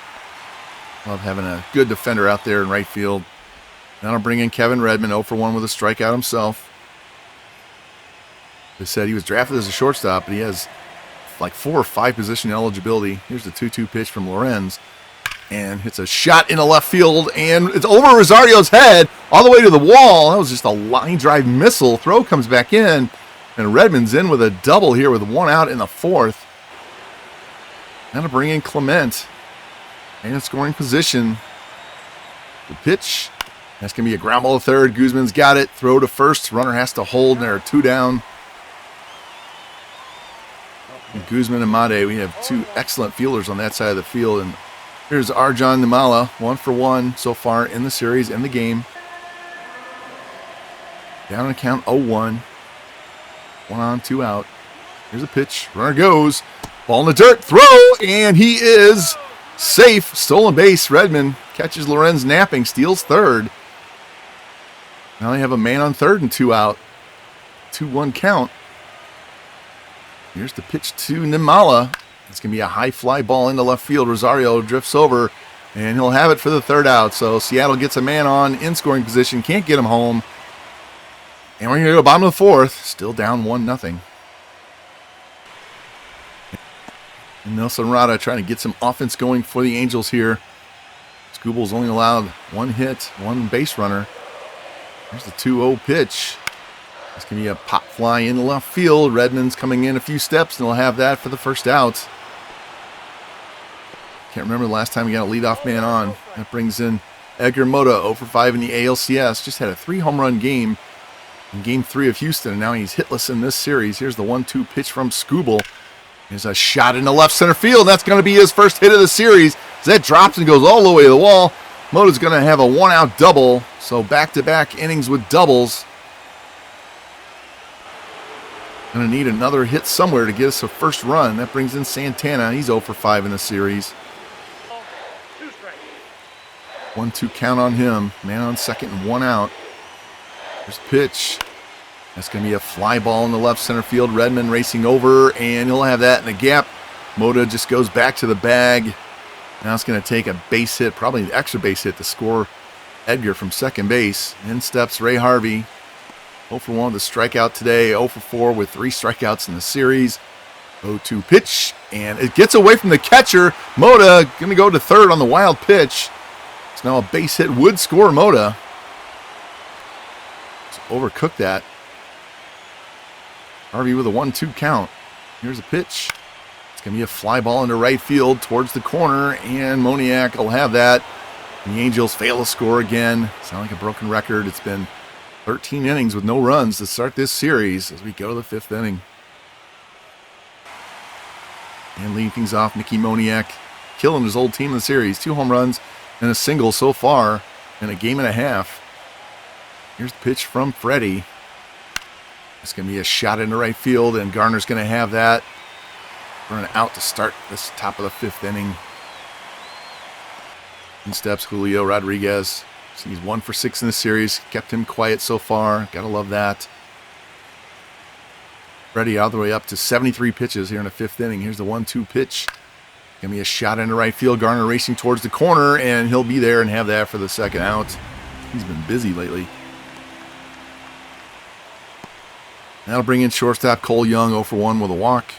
Speaker 1: Love having a good defender out there in right field. That'll bring in Kevin Redmond, 0 for 1 with a strikeout himself. They said he was drafted as a shortstop, but he has like 4 or 5 position eligibility. Here's the 2-2 pitch from Lorenz. And hits a shot into left field, and it's over Rosario's head, all the way to the wall. That was just a line drive missile. Throw comes back in, and Redmond's in with a double here with 1 out in the 4th. That'll bring in Clement. And in scoring position. The pitch. That's going to be a ground ball to 3rd. Guzman's got it. Throw to 1st. Runner has to hold, and there are 2 down. And Guzman and Mate, we have 2 excellent fielders on that side of the field. And here's Arjan Nimala, 1 for 1 so far in the series, in the game. Down on the count 0-1. 1 on, 2 out. Here's a pitch. Runner goes. Ball in the dirt. Throw, and he is safe. Stolen base. Redmond catches Lorenz napping, steals 3rd. Now they have a man on 3rd and 2 out. 2-1 count. Here's the pitch to Nimala. It's going to be a high fly ball into left field. Rosario drifts over, and he'll have it for the third out. So Seattle gets a man on in scoring position. Can't get him home. And we're going to go bottom of the fourth. Still down 1-0. And Nelson Rada trying to get some offense going for the Angels here. Skubal's only allowed 1 hit, 1 base runner. There's the 2-0 pitch. It's going to be a pop fly in the left field. Redmond's coming in a few steps, and he'll have that for the first out. Can't remember the last time we got a leadoff man on. That brings in Edgar Mota, 0 for 5 in the ALCS. Just had a 3-home-run game in Game 3 of Houston, and now he's hitless in this series. Here's the 1-2 pitch from Skubal. There's a shot into left center field. That's going to be his first hit of the series. As that drops and goes all the way to the wall. Mota's going to have a 1-out double. So back-to-back innings with doubles. Going to need another hit somewhere to get us a first run. That brings in Santana. He's 0 for 5 in the series. 1-2 count on him. Man on second and 1 out. There's pitch. That's going to be a fly ball in the left center field. Redmond racing over, and he'll have that in the gap. Mota just goes back to the bag. Now it's going to take a base hit, probably an extra base hit to score Edgar from second base. In steps Ray Harvey. 0 for 1 with a strikeout today. 0 for 4 with 3 strikeouts in the series. 0-2 pitch, and it gets away from the catcher. Mota going to go to third on the wild pitch. It's now a base hit would score Mota. Just overcooked that. Harvey with a 1-2 count. Here's a pitch. It's going to be a fly ball into right field towards the corner, and Moniak will have that. And the Angels fail to score again. Sound like a broken record. It's been 13 innings with no runs to start this series as we go to the 5th inning. And leading things off, Mickey Moniak, killing his old team in the series. 2 home runs and a single so far in a game and a half. Here's the pitch from Freddie. It's going to be a shot into right field, and Garner's going to have that. Running out to start this top of the 5th inning. In steps Julio Rodriguez. He's 1 for 6 in the series. Kept him quiet so far. Gotta love that. Freddie all the way up to 73 pitches here in the 5th inning. Here's the 1-2 pitch. Going to be a shot into right field. Garner racing towards the corner, and he'll be there and have that for the second out. He's been busy lately. That'll bring in shortstop Cole Young, 0 for 1 with a walk.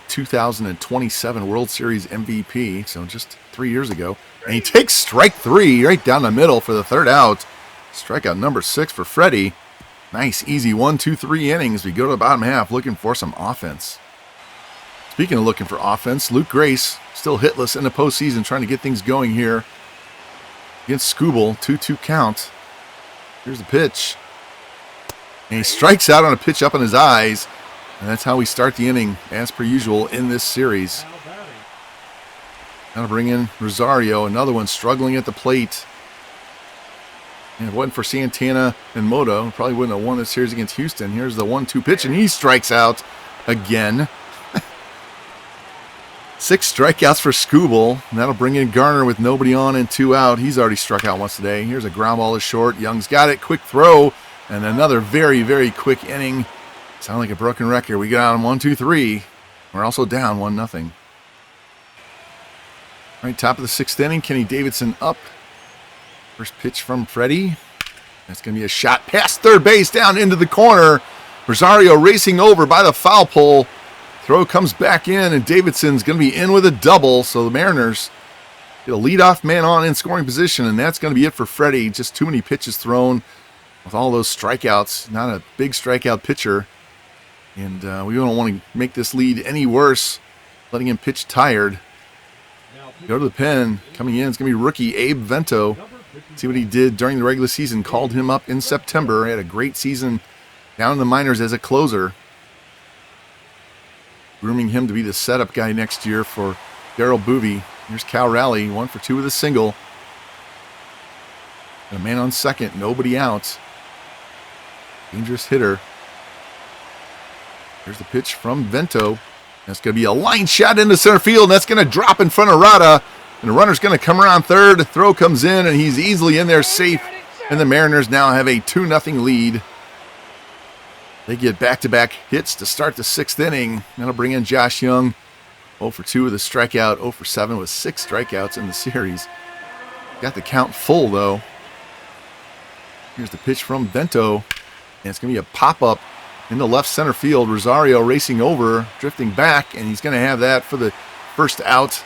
Speaker 1: 2027 World Series MVP, so just 3 years ago. And he takes strike 3 right down the middle for the third out. Strikeout number 6 for Freddie. Nice, easy 1, 2, 3 innings. We go to the bottom half looking for some offense. Speaking of looking for offense, Luke Grace still hitless in the postseason, trying to get things going here against Skubal. 2-2 count. Here's the pitch. And he strikes out on a pitch up in his eyes. And that's how we start the inning, as per usual, in this series. That'll bring in Rosario, another one struggling at the plate. And if it wasn't for Santana and Moto, probably wouldn't have won this series against Houston. Here's the 1-2 pitch, and he strikes out again. 6 strikeouts for Skubal. And that'll bring in Garner with nobody on and 2 out. He's already struck out once today. Here's a ground ball to short. Young's got it. Quick throw. And another very, very quick inning. Sound like a broken record. We got on 1, 2, 3. We're also down 1-0. All right, top of the 6th inning. Kenny Davidson up. First pitch from Freddie. That's going to be a shot past third base down into the corner. Rosario racing over by the foul pole. Throw comes back in, and Davidson's going to be in with a double. So the Mariners get a leadoff man on in scoring position, and that's going to be it for Freddie. Just too many pitches thrown with all those strikeouts. Not a big strikeout pitcher. And we don't want to make this lead any worse, letting him pitch tired. Go to the pen. Coming in, it's going to be rookie Abe Vento. See what he did during the regular season. Called him up in September. He had a great season down in the minors as a closer. Grooming him to be the setup guy next year for Darryl Boovey. Here's Cal Raleigh, 1 for 2 with a single. And a man on second, nobody out. Dangerous hitter. Here's the pitch from Vento. That's going to be a line shot into center field, and that's going to drop in front of Rada. And the runner's going to come around third. The throw comes in, and he's easily in there safe. And the Mariners now have a 2-0 lead. They get back-to-back hits to start the 6th inning. That'll bring in Josh Young. 0 for 2 with a strikeout. 0 for 7 with 6 strikeouts in the series. Got the count full, though. Here's the pitch from Vento. And it's going to be a pop-up in the left center field. Rosario racing over, drifting back, and he's going to have that for the first out.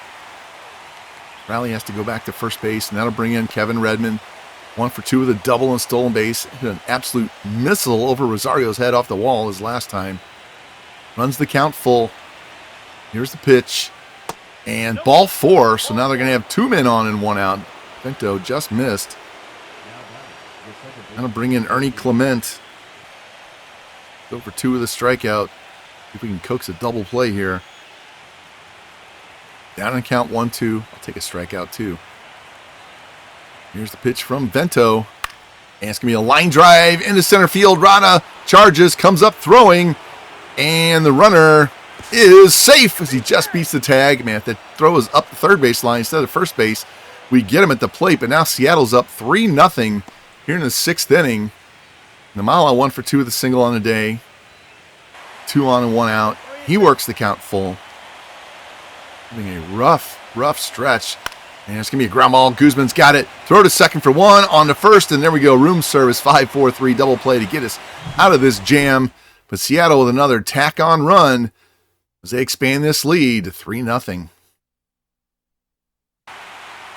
Speaker 1: Riley has to go back to first base, and that'll bring in Kevin Redmond. 1 for 2 with a double and stolen base. Hit an absolute missile over Rosario's head off the wall his last time. Runs the count full. Here's the pitch. And ball 4, so now they're going to have 2 men on and 1 out. Vento just missed. That'll bring in Ernie Clement. Go for 2 with a strikeout. See if we can coax a double play here. Down and count 1-2. I'll take a strikeout too. Here's the pitch from Vento. And it's going to be a line drive into center field. Rada charges, comes up throwing. And the runner is safe as he just beats the tag. Man, if the throw is up the third base line instead of first base, we get him at the plate. But now Seattle's up 3-0 here in the 6th inning. Namala 1 for 2 with a single on the day. 2 on and 1 out. He works the count full. Having a rough stretch. And it's going to be a ground ball. Guzman's got it. Throw to second for 1. On to first. And there we go. Room service. 5-4-3 double play to get us out of this jam. But Seattle with another tack-on run as they expand this lead to 3-0.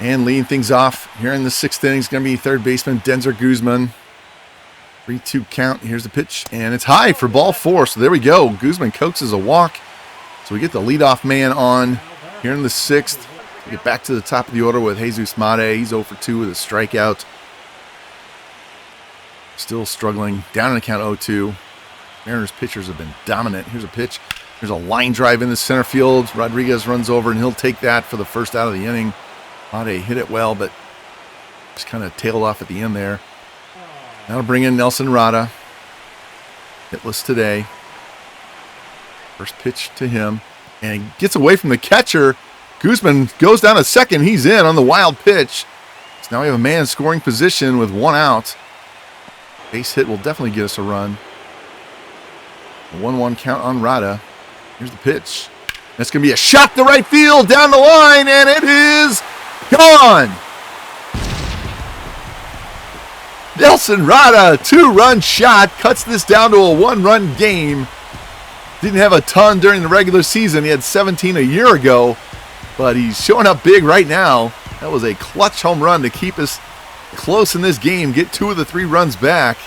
Speaker 1: And leading things off here in the 6th inning is going to be third baseman Denzer Guzman. 3-2 count. Here's the pitch. And it's high for ball 4. So there we go. Guzman coaxes a walk. So we get the leadoff man on here in the 6th. We get back to the top of the order with Jesus Mate. He's 0 for 2 with a strikeout. Still struggling. Down in the count 0-2. Mariners pitchers have been dominant. Here's a pitch. There's a line drive in the center field. Rodriguez runs over, and he'll take that for the first out of the inning. Mate hit it well, but just kind of tailed off at the end there. That'll bring in Nelson Rada. Hitless today. First pitch to him. And he gets away from the catcher. Guzman goes down to second. He's in on the wild pitch. So now we have a man in scoring position with 1 out. Base hit will definitely get us a run. A 1-1 count on Rada. Here's the pitch. That's going to be a shot to right field down the line, and it is gone. Nelson Rada, 2-run shot, cuts this down to a 1-run game. Didn't have a ton during the regular season. He had 17 a year ago, but he's showing up big right now. That was a clutch home run to keep us close in this game, get 2 of the 3 runs back.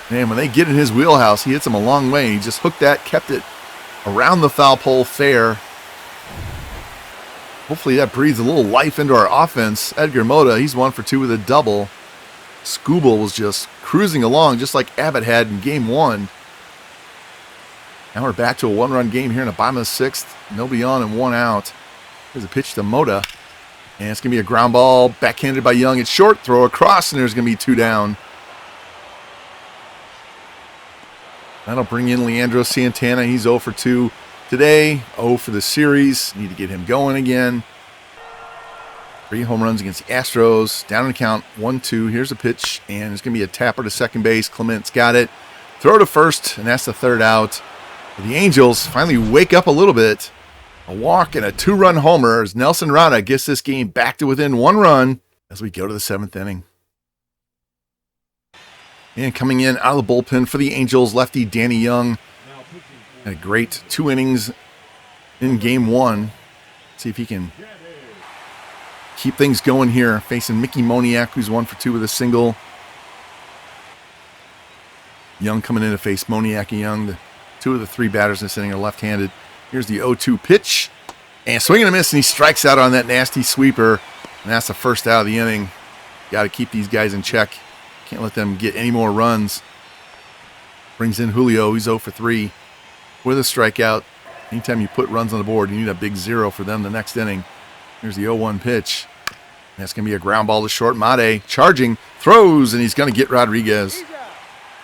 Speaker 1: Man, when they get in his wheelhouse, he hits them a long way. He just hooked that, kept it around the foul pole fair. Hopefully that breathes a little life into our offense. Edgar Mota, he's 1 for 2 with a double. Scooble was just cruising along just like Abbott had in game 1. Now we're back to a 1-run game here in the bottom of the 6th. Nobody on and 1 out. Here's a pitch to Mota. And it's going to be a ground ball, backhanded by Young. It's short, throw across, and there's going to be 2 down. That'll bring in Leandro Santana. He's 0 for 2 today. 0 for the series. Need to get him going again. 3 home runs against the Astros. Down in the count, 1-2. Here's a pitch, and it's going to be a tapper to second base. Clement's got it. Throw to first, and that's the 3rd out. The Angels finally wake up a little bit. A walk and a 2-run homer as Nelson Rada gets this game back to within 1 run as we go to the 7th inning. And coming in out of the bullpen for the Angels, lefty Danny Young. Had a great 2 innings in game 1. See if he can keep things going here. Facing Mickey Moniak, who's 1 for 2 with a single. Young coming in to face Moniak and Young. The 2 of the 3 batters in this inning are left-handed. Here's the 0-2 pitch. And swing and a miss, and he strikes out on that nasty sweeper. And that's the first out of the inning. Got to keep these guys in check. Can't let them get any more runs. Brings in Julio. He's 0 for 3 with a strikeout. Anytime you put runs on the board, you need a big 0 for them the next inning. Here's the 0-1 pitch. That's going to be a ground ball to short. Mate charging, throws, and he's going to get Rodriguez.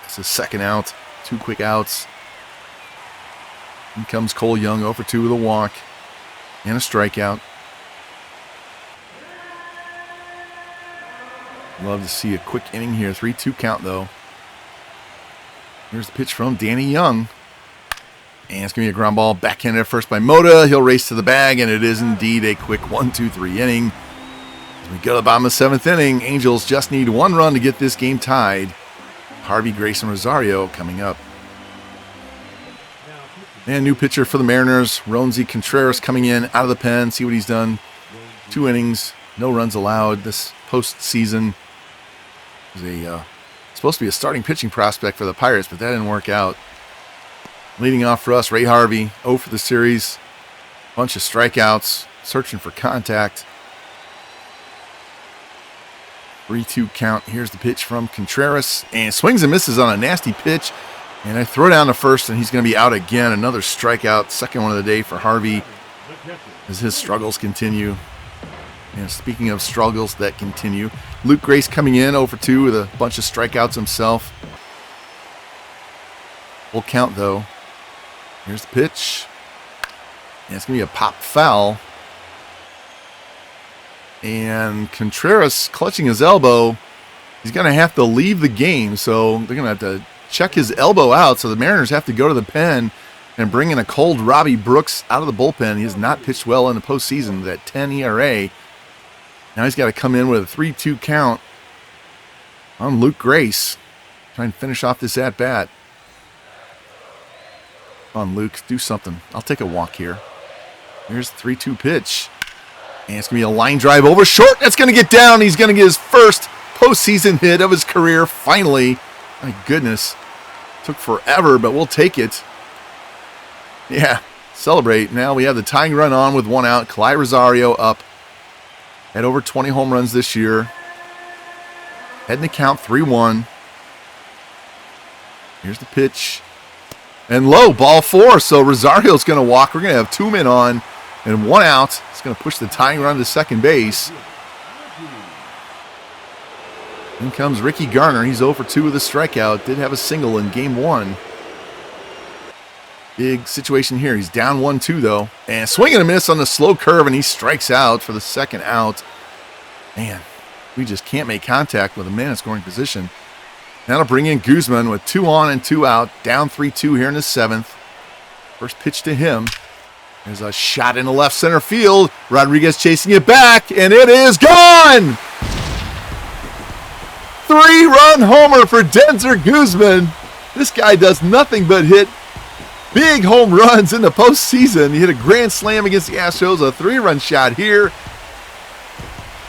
Speaker 1: That's his 2nd out. 2 quick outs. In comes Cole Young, 0 for 2 with a walk and a strikeout. Love to see a quick inning here. 3-2 count, though. Here's the pitch from Danny Young. And it's going to be a ground ball backhanded at first by Moda. He'll race to the bag, and it is indeed a quick 1-2-3 inning. As we go to the bottom of the 7th inning, Angels just need 1 run to get this game tied. Harvey, Grayson, Rosario coming up. And new pitcher for the Mariners, Ronzi Contreras coming in out of the pen. See what he's done. 2 innings, no runs allowed this postseason. He's supposed to be a starting pitching prospect for the Pirates, but that didn't work out. Leading off for us, Ray Harvey, 0 for the series. Bunch of strikeouts, searching for contact. 3-2 count. Here's the pitch from Contreras. And swings and misses on a nasty pitch. And I throw down to first, and he's going to be out again. Another strikeout, second one of the day for Harvey as his struggles continue. And speaking of struggles that continue, Luke Grace coming in 0 for 2 with a bunch of strikeouts himself. Full count, though. Here's the pitch. And it's going to be a pop foul. And Contreras clutching his elbow. He's going to have to leave the game, so they're going to have to check his elbow out. So the Mariners have to go to the pen and bring in a cold Robbie Brooks out of the bullpen. He has not pitched well in the postseason with that 10 ERA. Now he's got to come in with a 3-2 count on Luke Grace. Trying to finish off this at-bat. Come on, Luke, do something. I'll take a walk here. Here's the 3-2 pitch. And it's going to be a line drive over short. That's going to get down. He's going to get his first postseason hit of his career, finally. My goodness. Took forever, but we'll take it. Yeah, celebrate. Now we have the tying run on with 1 out. Clyde Rosario up. Had over 20 home runs this year. Heading to count 3-1. Here's the pitch. And low, ball 4. So Rosario's going to walk. We're going to have 2 men on and 1 out. It's going to push the tying run to second base. In comes Ricky Garner. He's 0 for 2 with a strikeout. Did have a single in game 1. Big situation here. He's down 1-2 though. And swing and a miss on the slow curve, and he strikes out for the second out. Man, we just can't make contact with a man in scoring position. That'll bring in Guzman with 2 on and 2 out. Down 3-2 here in the 7th. First pitch to him. There's a shot in the left center field. Rodriguez chasing it back, and it is gone! 3-run homer for Denzer Guzman. This guy does nothing but hit big home runs in the postseason. He hit a grand slam against the Astros, a 3-run shot here.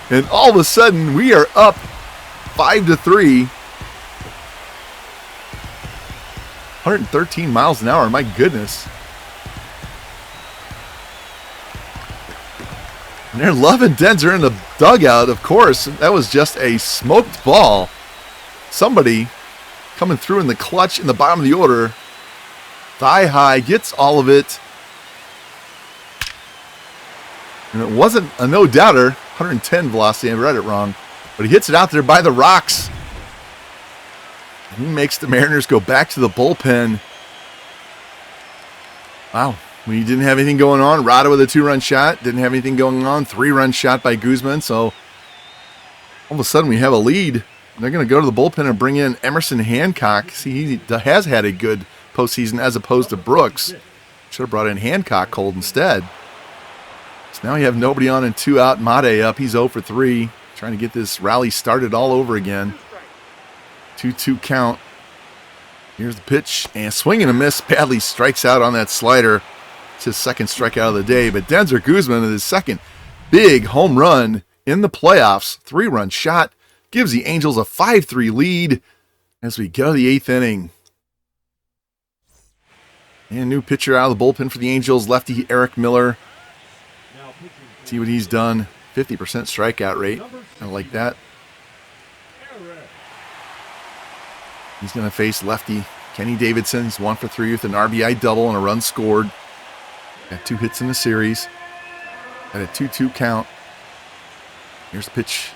Speaker 1: And all of a sudden, we are up 5-3. 113 miles an hour, my goodness. And they're loving Denzer in the dugout, of course. That was just a smoked ball. Somebody coming through in the clutch in the bottom of the order. Thigh high, gets all of it. And it wasn't a no-doubter. 110 velocity, I read it wrong. But he hits it out there by the rocks. And he makes the Mariners go back to the bullpen. Wow. When you didn't have anything going on, Rada with a 2-run shot. Didn't have anything going on. 3-run shot by Guzman. So all of a sudden we have a lead. They're going to go to the bullpen and bring in Emerson Hancock. See, he has had a good postseason as opposed to Brooks. Should have brought in Hancock cold instead. So now you have nobody on and 2 out. Mate up. He's 0 for 3. Trying to get this rally started all over again. 2-2 count. Here's the pitch. And swing and a miss. Badly strikes out on that slider. It's his second strikeout of the day. But Denzer Guzman with his second big home run in the playoffs. 3-run shot. Gives the Angels a 5-3 lead as we go to the 8th inning. And new pitcher out of the bullpen for the Angels, lefty Eric Miller. See what he's done. 50% strikeout rate. I like that. He's going to face lefty Kenny Davidson. He's 1 for 3 with an RBI double and a run scored. Got 2 hits in the series. At a 2-2 count. Here's the pitch.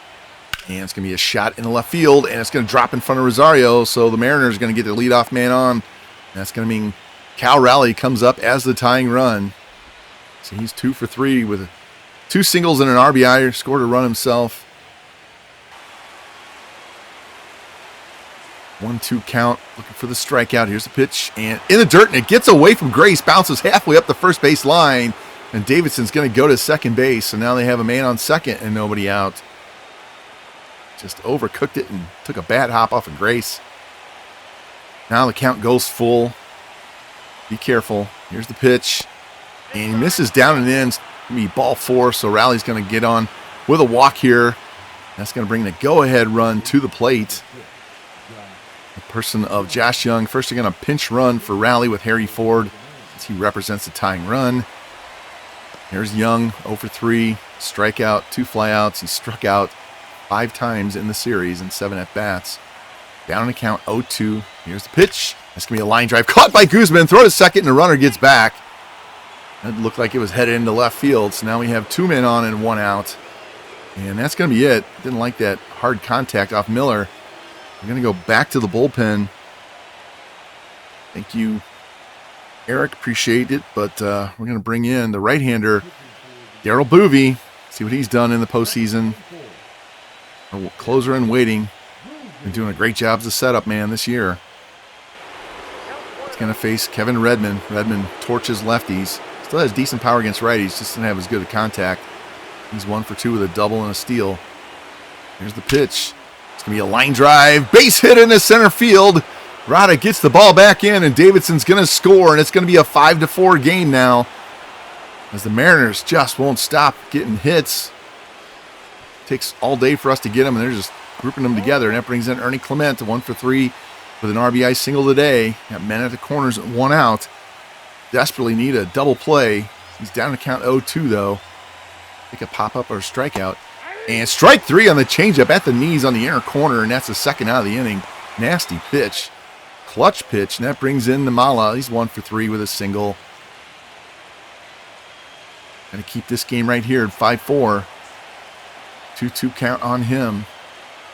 Speaker 1: And it's going to be a shot in the left field, and it's going to drop in front of Rosario, so the Mariners are going to get their leadoff man on. And that's going to mean Cal Raleigh comes up as the tying run. So he's 2 for 3 with 2 singles and an RBI, scored a run himself. 1 1-2 count, looking for the strikeout. Here's the pitch, and in the dirt, and it gets away from Grace, bounces halfway up the first base line, and Davidson's going to go to second base, so now they have a man on second and nobody out. Just overcooked it and took a bad hop off of Grace. Now the count goes full. Be careful. Here's the pitch, and he misses down and in. It's going to be ball 4, so Rowley's going to get on with a walk here. That's going to bring the go-ahead run to the plate. The person of Josh Young. First, they're going to pinch run for Rowley with Harry Ford, as he represents the tying run. Here's Young, 0 for 3, strikeout, 2 flyouts. He struck out 5 times in the series in 7 at-bats. Down to count 0-2. Here's the pitch. That's going to be a line drive caught by Guzman. Throw to second, and the runner gets back. It looked like it was headed into left field, so now we have 2 men on and 1 out. And that's going to be it. Didn't like that hard contact off Miller. We're going to go back to the bullpen. Thank you, Eric. Appreciate it. But we're going to bring in the right-hander, Daryl Boovey. See what he's done in the postseason. Our closer in waiting. Been doing a great job as a setup man this year. He's going to face Kevin Redmond. Redmond torches lefties. Still has decent power against righties. Just doesn't have as good a contact. He's 1 for 2 with a double and a steal. Here's the pitch. It's going to be a line drive. Base hit into center field. Rada gets the ball back in, and Davidson's going to score, and it's going to be a 5-4 game now, as the Mariners just won't stop getting hits. Takes all day for us to get them, and they're just grouping them together, and that brings in Ernie Clement to 1 for 3 with an RBI single today. Got men at the corners and 1 out. Desperately need a double play. He's down to count 0-2, though. Take a pop-up or a strikeout. And strike 3 on the changeup at the knees on the inner corner, and that's the second out of the inning. Nasty pitch. Clutch pitch, and that brings in Namala. He's 1 for 3 with a single. Going to keep this game right here at 5-4. 2-2 count on him.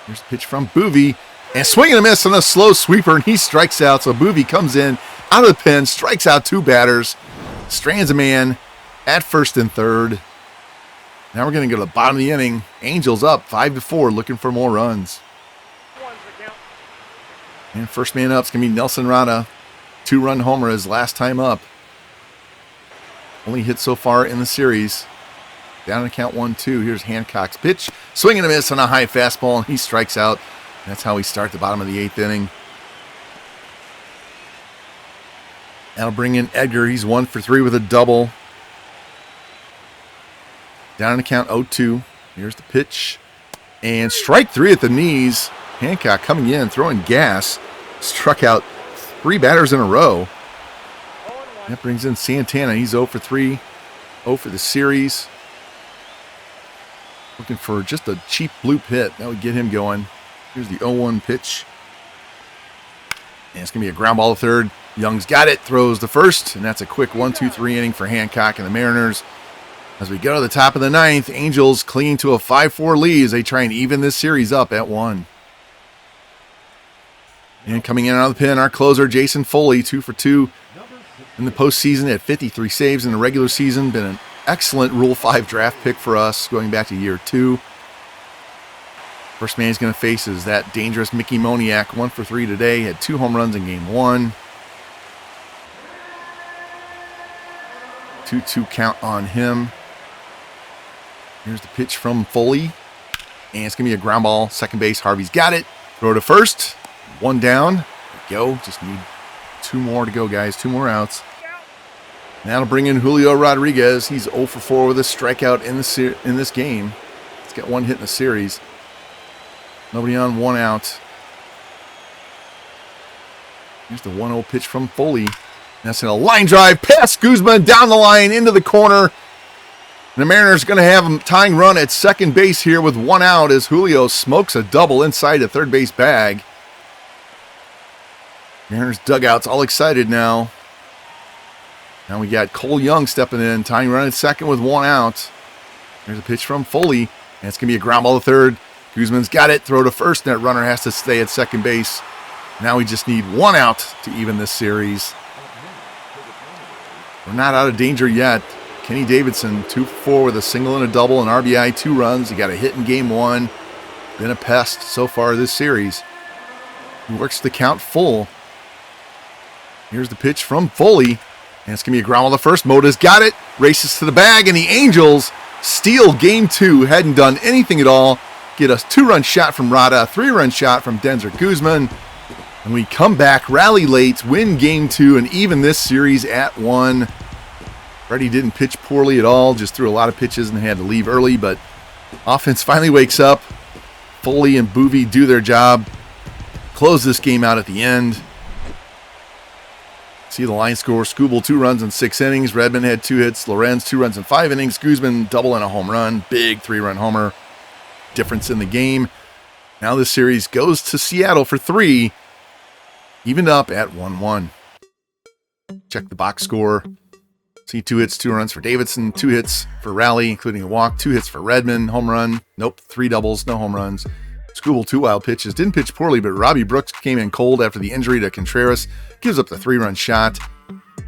Speaker 1: Here's the pitch from Boovey. And swing and a miss on a slow sweeper, and he strikes out. So Boovey comes in out of the pen, strikes out 2 batters, strands a man at first and third. Now we're going to go to the bottom of the inning. Angels up 5-4, looking for more runs. And first man up is going to be Nelson Rada. 2-run homer his last time up. Only hit so far in the series. Down to count 1-2. Here's Hancock's pitch. Swing and a miss on a high fastball, and he strikes out. That's how we start the bottom of the 8th inning. That'll bring in Edgar. He's 1 for 3 with a double. Down to count 0-2. Here's the pitch. And strike 3 at the knees. Hancock coming in, throwing gas. Struck out 3 batters in a row. That brings in Santana. He's 0 for 3. 0 for the series. Looking for just a cheap bloop hit. That would get him going. Here's the 0-1 pitch. And it's going to be a ground ball to third. Young's got it. Throws the first. And that's a quick 1-2-3 inning for Hancock and the Mariners. As we go to the top of the 9th, Angels clinging to a 5-4 lead as they try and even this series up at 1. And coming in out of the pen, our closer, Jason Foley, 2 for 2 in the postseason at 53 saves in the regular season. Been an excellent Rule 5 draft pick for us going back to year 2. First man he's going to face is that dangerous Mickey Moniak, 1 for 3 today. Had 2 home runs in game 1. 2-2 count on him. Here's the pitch from Foley. And it's going to be a ground ball. Second base, Harvey's got it. Throw to first. 1 down. There we go. Just need 2 more to go, guys. 2 more outs. And that'll bring in Julio Rodriguez. He's 0 for 4 with a strikeout in this game. He's got 1 hit in the series. Nobody on, 1 out. Here's the 1-0 pitch from Foley. That's a line drive past Guzman down the line into the corner. And the Mariners are going to have a tying run at second base here with 1 out as Julio smokes a double inside the third base bag. Mariners dugout's all excited now. Now we got Cole Young stepping in, tying run at second with 1 out. There's a pitch from Foley, and it's going to be a ground ball to third. Guzman's got it, throw to first, and that runner has to stay at second base. Now we just need 1 out to even this series. We're not out of danger yet. Kenny Davidson, 2 for 4 with a single and a double, and RBI, 2 runs. He got a hit in game 1. Been a pest so far this series. He works the count full. Here's the pitch from Foley. And it's going to be a ground ball to first. Moda's got it. Races to the bag. And the Angels steal game 2. Hadn't done anything at all. Get a 2-run shot from Rada. A 3-run shot from Denzer Guzman. And we come back, rally late, win game 2, and even this series at 1. Freddie didn't pitch poorly at all. Just threw a lot of pitches and had to leave early. But offense finally wakes up. Foley and Boovie do their job. Close this game out at the end. See the line score. Skubal 2 runs in 6 innings. Redmond had 2 hits. Lorenz 2 runs in 5 innings. Guzman double and a home run. Big 3-run homer. Difference in the game. Now this series goes to Seattle for 3. Evened up at 1-1. Check the box score. See 2 hits, 2 runs for Davidson. 2 hits for Raleigh, including a walk. 2 hits for Redmond. Home run. Nope. 3 doubles. No home runs. Skubal 2 wild pitches. Didn't pitch poorly, but Robbie Brooks came in cold after the injury to Contreras. Gives up the 3-run shot.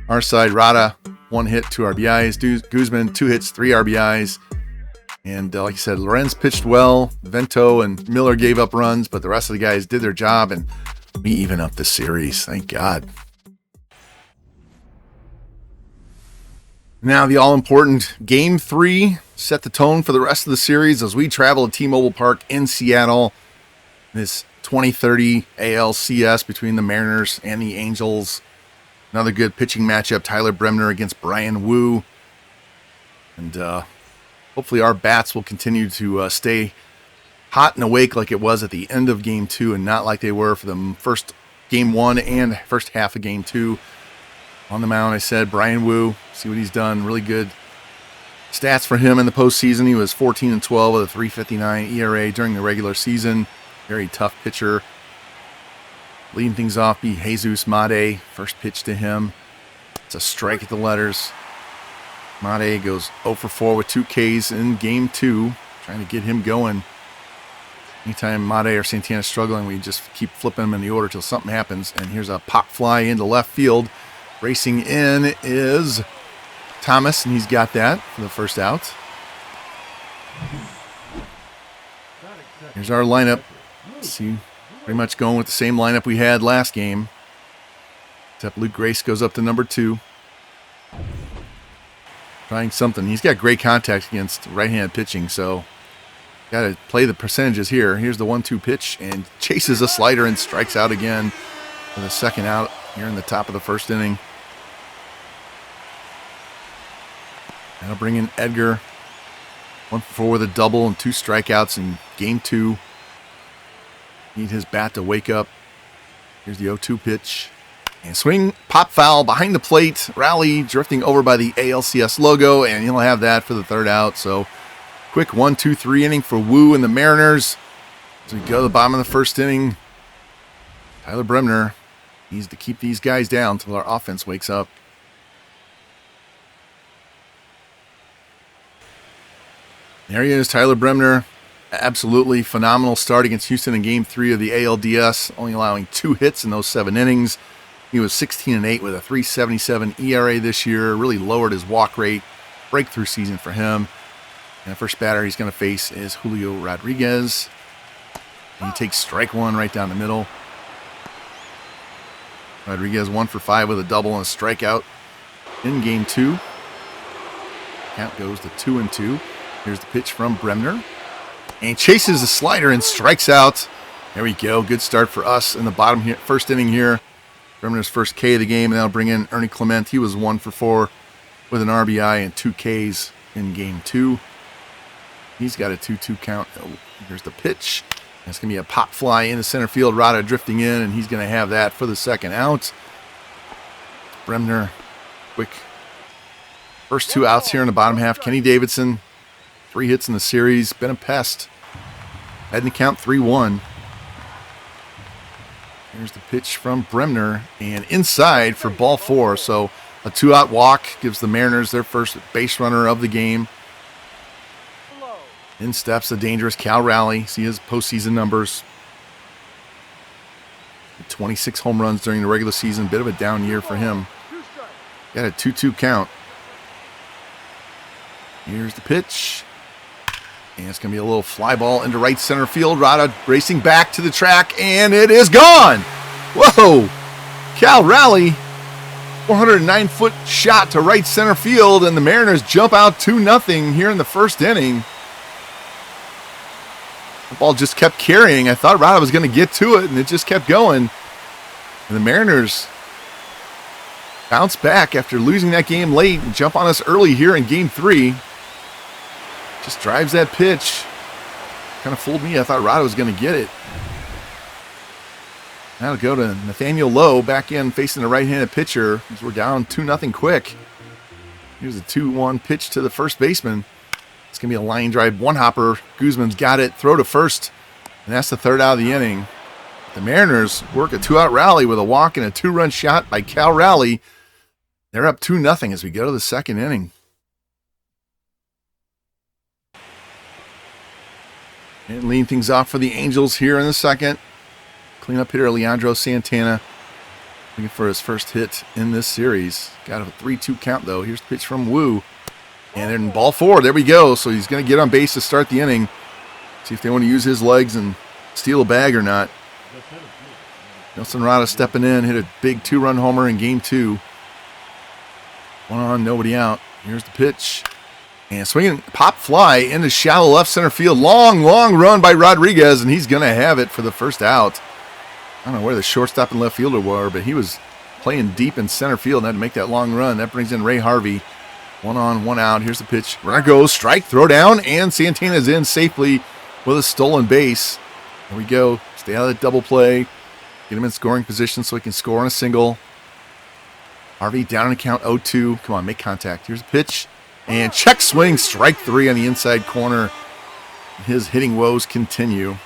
Speaker 1: Our side, Rada, 1 hit, 2 RBIs. Guzman, 2 hits, 3 RBIs. And like I said, Lorenz pitched well. Vento and Miller gave up runs, but the rest of the guys did their job, and we even up the series. Thank God. Now the all-important Game 3 set the tone for the rest of the series as we travel to T-Mobile Park in Seattle. This 2030 ALCS between the Mariners and the Angels. Another good pitching matchup. Tyler Bremner against Brian Wu. And hopefully our bats will continue to stay hot and awake like it was at the end of Game 2 and not like they were for the first Game 1 and first half of Game 2. On the mound, I said, Brian Wu, see what he's done. Really good stats for him in the postseason. He was 14-12 with a 3.59 ERA during the regular season. Very tough pitcher. Leading things off be Jesus Made. First pitch to him. It's a strike at the letters. Made goes 0 for 4 with 2 Ks in Game 2. Trying to get him going. Anytime Made or Santana's struggling, we just keep flipping them in the order till something happens. And here's a pop fly into left field. Racing in is Thomas, and he's got that for the first out. Here's our lineup. See, pretty much going with the same lineup we had last game. Except Luke Grace goes up to number 2. Trying something. He's got great contact against right-handed pitching, so got to play the percentages here. Here's the 1-2 pitch, and chases a slider and strikes out again for the second out here in the top of the first inning. That'll bring in Edgar. 1 for 4 with a double and 2 strikeouts in Game 2. Need his bat to wake up. Here's the 0-2 pitch. And swing, pop foul behind the plate. Rally drifting over by the ALCS logo, and he'll have that for the third out. So quick 1-2-3 inning for Wu and the Mariners. As we go to the bottom of the first inning, Tyler Bremner needs to keep these guys down until our offense wakes up. There he is, Tyler Bremner. Absolutely phenomenal start against Houston in Game 3 of the ALDS, only allowing 2 hits in those 7 innings. He was 16-8 with a 3.77 ERA this year. Really lowered his walk rate. Breakthrough season for him. And the first batter he's going to face is Julio Rodriguez. And he takes strike 1 right down the middle. Rodriguez 1 for 5 with a double and a strikeout in Game 2. Count goes to 2-2. Here's the pitch from Bremner. And he chases the slider and strikes out. There we go. Good start for us in the bottom here, first inning here. Bremner's first K of the game, and that'll bring in Ernie Clement. He was 1 for 4 with an RBI and 2 Ks in Game 2. He's got a 2-2 count. Oh, here's the pitch. It's going to be a pop fly into center field. Rada drifting in, and he's going to have that for the second out. Bremner, quick. First 2 outs here in the bottom half. Kenny Davidson, 3 hits in the series. Been a pest. Heading to count 3-1. Here's the pitch from Bremner, and inside for ball 4. So a 2-out walk gives the Mariners their first base runner of the game. In steps the dangerous Cal Raleigh. See his postseason numbers. 26 home runs during the regular season. Bit of a down year for him. Got a 2-2 count. Here's the pitch. And it's going to be a little fly ball into right center field. Rada racing back to the track, and it is gone. Whoa. Cal Raleigh, 409-foot shot to right center field, and the Mariners jump out 2-0 here in the first inning. The ball just kept carrying. I thought Rada was going to get to it, and it just kept going. And the Mariners bounce back after losing that game late and jump on us early here in Game 3. Just drives that pitch. Kind of fooled me. I thought Rada was going to get it. Now to go to Nathaniel Lowe back in facing the right-handed pitcher as we're down 2-0 quick. Here's a 2-1 pitch to the first baseman. It's going to be a line drive, one-hopper. Guzman's got it. Throw to first. And that's the third out of the inning. The Mariners work a 2-out rally with a walk and a 2-run shot by Cal Raleigh. They're up 2-0 as we go to the second inning. And leading things off for the Angels here in the second. Cleanup hitter Leandro Santana looking for his first hit in this series. Got a 3-2 count though. Here's the pitch from Wu. And then ball four. There we go. So he's going to get on base to start the inning. See if they want to use his legs and steal a bag or not. Nelson Rada stepping in. Hit a big 2-run homer in Game 2. One on, nobody out. Here's the pitch. And swinging pop fly into shallow left center field. Long run by Rodriguez. And he's going to have it for the first out. I don't know where the shortstop and left fielder were, but he was playing deep in center field and had to make that long run. That brings in Ray Harvey. 1 on, 1 out. Here's the pitch. Runner goes, strike, throw down, and Santana's in safely with a stolen base. There we go. Stay out of that double play. Get him in scoring position so he can score on a single. Harvey down in count 0-2. Come on, make contact. Here's the pitch. And check swing, strike 3 on the inside corner. His hitting woes continue.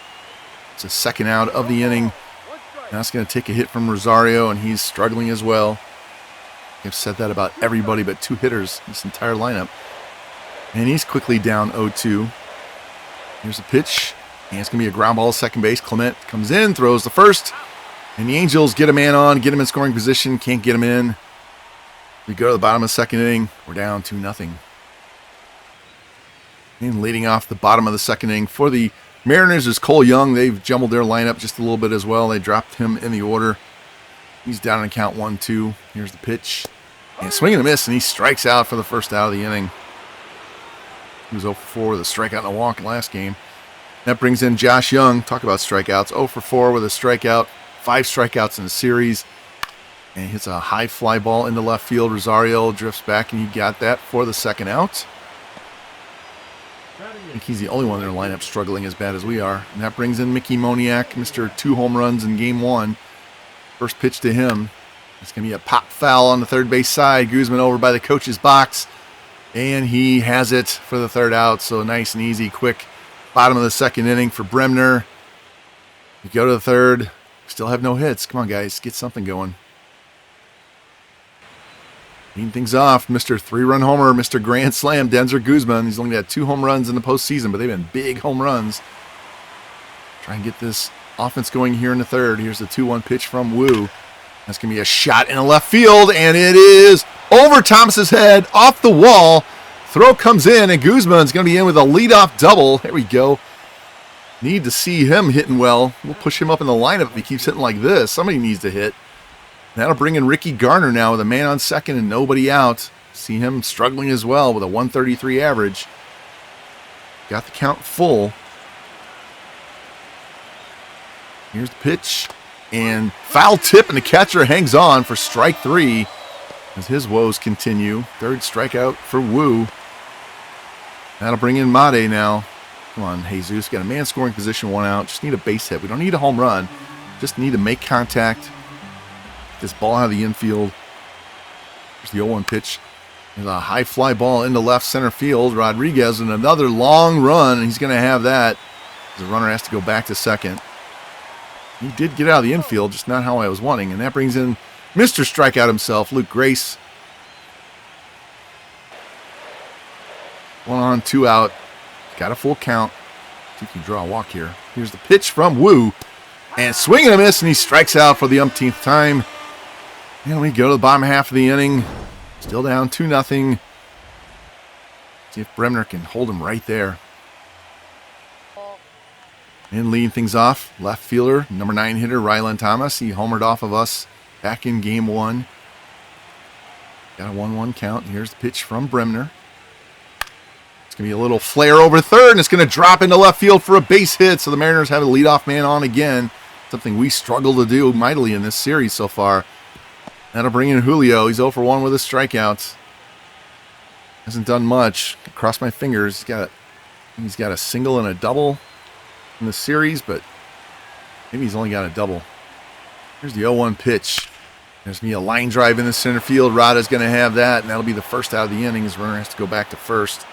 Speaker 1: It's a second out of the inning. Now it's going to take a hit from Rosario, and he's struggling as well. I've said that about everybody but 2 hitters this entire lineup. And he's quickly down 0-2. Here's the pitch. And it's going to be a ground ball to second base. Clement comes in, throws the first. And the Angels get a man on, get him in scoring position. Can't get him in. We go to the bottom of the second inning. We're down 2-0. And leading off the bottom of the second inning for the Mariners is Cole Young. They've jumbled their lineup just a little bit as well. They dropped him in the order. He's down in count 1-2. Here's the pitch. And swing and a miss, and he strikes out for the first out of the inning. He was 0-4 with a strikeout and a walk last game. That brings in Josh Young. Talk about strikeouts. 0-4 with a strikeout. 5 strikeouts in the series. And he hits a high fly ball into left field. Rosario drifts back, and he got that for the second out. I think he's the only one in their lineup struggling as bad as we are. And that brings in Mickey Moniak, Mr. 2 home runs in Game 1. First pitch to him. It's going to be a pop foul on the third base side. Guzman over by the coach's box. And he has it for the third out. So nice and easy, quick bottom of the second inning for Bremner. We go to the third. Still have no hits. Come on, guys. Get something going. Leading things off, Mr. 3-run homer, Mr. Grand Slam, Denzer Guzman. He's only had 2 home runs in the postseason, but they've been big home runs. Try and get this offense going here in the third. Here's the 2-1 pitch from Wu. That's going to be a shot in the left field, and it is over Thomas's head, off the wall. Throw comes in, and Guzman's going to be in with a leadoff double. There we go. Need to see him hitting well. We'll push him up in the lineup if he keeps hitting like this. Somebody needs to hit. That'll bring in Ricky Garner now with a man on second and nobody out. See him struggling as well with a 133 average. Got the count full. Here's the pitch. And foul tip, and the catcher hangs on for strike 3 as his woes continue. Third strikeout for Wu. That'll bring in Made now. Come on, Jesus. Got a man scoring position, 1 out. Just need a base hit. We don't need a home run. Just need to make contact. Get this ball out of the infield. Here's the 0-1 pitch. There's a high fly ball into left center field. Rodriguez and another long run, and he's going to have that. The runner has to go back to second. He did get out of the infield, just not how I was wanting. And that brings in Mr. Strikeout himself, Luke Grace. 1 on, 2 out. Got a full count. See if he can draw a walk here. Here's the pitch from Wu. And swing and a miss, and he strikes out for the umpteenth time. And we go to the bottom half of the inning. Still down 2-0. See if Bremner can hold him right there. And leading things off, left fielder, number 9 hitter, Rylan Thomas. He homered off of us back in game 1. Got a 1-1 count. Here's the pitch from Bremner. It's going to be a little flare over third, and it's going to drop into left field for a base hit. So the Mariners have a leadoff man on again. Something we struggle to do mightily in this series so far. That'll bring in Julio. He's 0 for 1 with his strikeouts. Hasn't done much. Cross my fingers. He's got a single and a double in the series, but maybe he's only got a double. Here's the 0-1 pitch. There's going to be a line drive in the center field. Rada's going to have that, and that'll be the first out of the inning. His runner has to go back to first.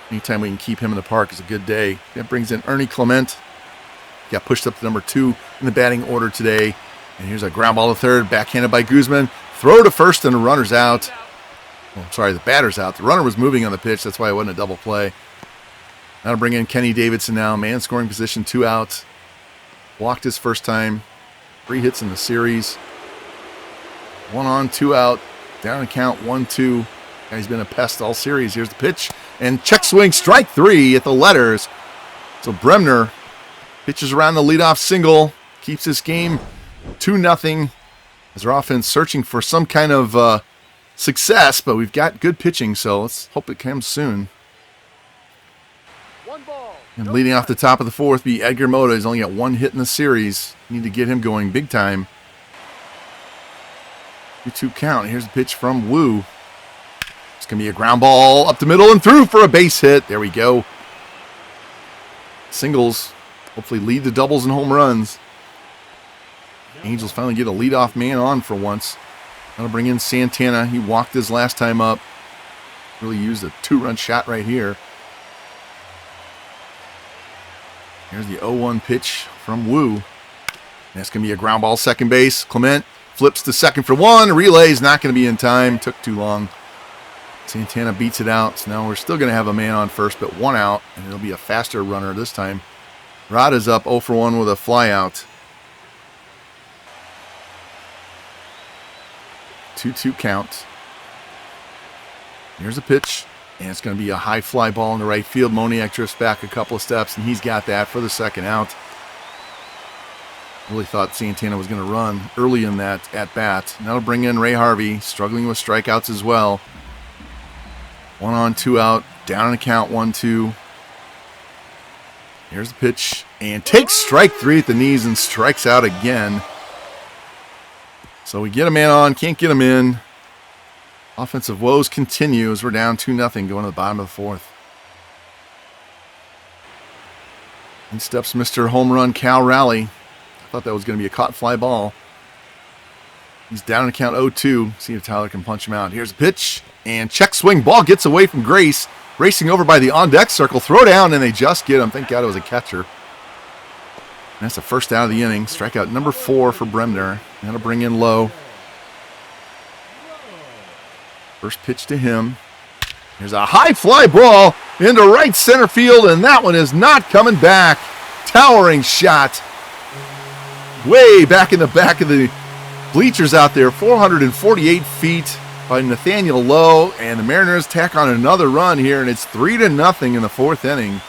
Speaker 1: Anytime we can keep him in the park is a good day. That brings in Ernie Clement. Got pushed up to number 2 in the batting order today. And here's a ground ball to third, backhanded by Guzman. Throw to first, and the runner's out. Oh, sorry, the batter's out. The runner was moving on the pitch. That's why it wasn't a double play. That'll bring in Kenny Davidson now. Man scoring position, 2 outs. Walked his first time. 3 hits in the series. 1 on, 2 out. Down to count 1-2. Guy's been a pest all series. Here's the pitch. And check swing, strike 3 at the letters. So Bremner pitches around the leadoff single. Keeps this game 2-0. As our offense searching for some kind of success, but we've got good pitching, so let's hope it comes soon. And leading off the top of the 4th be Edgar Mota. He's only got 1 hit in the series. Need to get him going big time. 2-2 count. Here's the pitch from Wu. It's going to be a ground ball up the middle and through for a base hit. There we go. Singles hopefully lead the doubles and home runs. Angels finally get a leadoff man on for once. That'll bring in Santana. He walked his last time up. Really used a 2-run shot right here. Here's the 0-1 pitch from Wu. That's going to be a ground ball second base. Clement flips to second for 1. Relay's not going to be in time. Took too long. Santana beats it out. So now we're still going to have a man on first, but 1 out. And it'll be a faster runner this time. Rada's up 0 for 1 with a fly out. 2-2 count. Here's a pitch. And it's going to be a high fly ball in the right field. Moniak drifts back a couple of steps, and he's got that for the second out. Really thought Santana was going to run early in that at-bat. And that'll bring in Ray Harvey, struggling with strikeouts as well. 1 on, 2 out, down in the count, 1-2. Here's the pitch, and takes strike 3 at the knees and strikes out again. So we get a man on, can't get him in. Offensive woes continue as we're down 2-0 going to the bottom of the 4th. In steps Mr. Home Run Cal Raleigh. I thought that was going to be a caught fly ball. He's down to count 0-2. See if Tyler can punch him out. Here's a pitch. And check swing. Ball gets away from Grace. Racing over by the on-deck circle. Throw down, and they just get him. Thank God it was a catcher. And that's the first out of the inning. Strikeout number 4 for Bremner. That'll bring in Lowe. First pitch to him. Here's a high fly ball into right center field, and that one is not coming back. Towering shot. Way back in the back of the bleachers out there. 448 feet by Nathaniel Lowe, and the Mariners tack on another run here, and it's 3-0 in the 4th inning.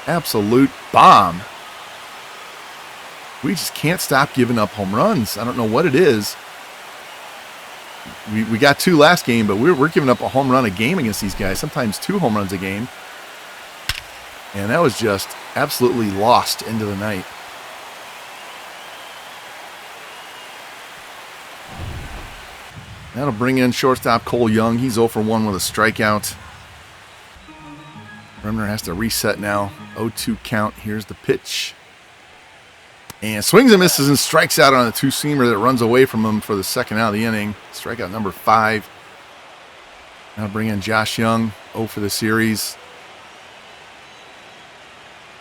Speaker 1: Absolute bomb. We just can't stop giving up home runs. I don't know what it is. We got 2 last game, but we're giving up a home run a game against these guys, sometimes 2 home runs a game. And that was just absolutely lost into the night. That'll bring in shortstop Cole Young. He's 0 for 1 with a strikeout. Bremner has to reset now. 0-2 count. Here's the pitch. And swings and misses and strikes out on a 2-seamer that runs away from him for the second out of the inning. Strikeout number 5. Now bring in Josh Young, 0 for the series.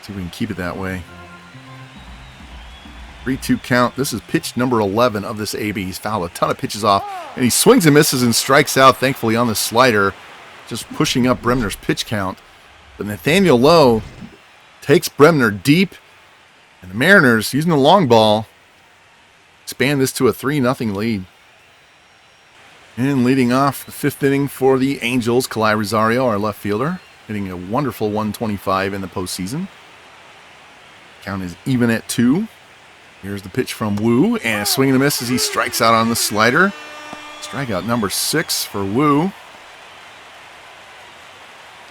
Speaker 1: See if we can keep it that way. 3-2 count. This is pitch number 11 of this AB. He's fouled a ton of pitches off, and he swings and misses and strikes out, thankfully, on the slider, just pushing up Bremner's pitch count. But Nathaniel Lowe takes Bremner deep, and the Mariners, using the long ball, expand this to a 3-0 lead. And leading off the 5th inning for the Angels, Kalai Rosario, our left fielder, hitting a wonderful 125 in the postseason. Count is even at 2. Here's the pitch from Wu, and a swing and a miss as he strikes out on the slider. Strikeout number 6 for Wu.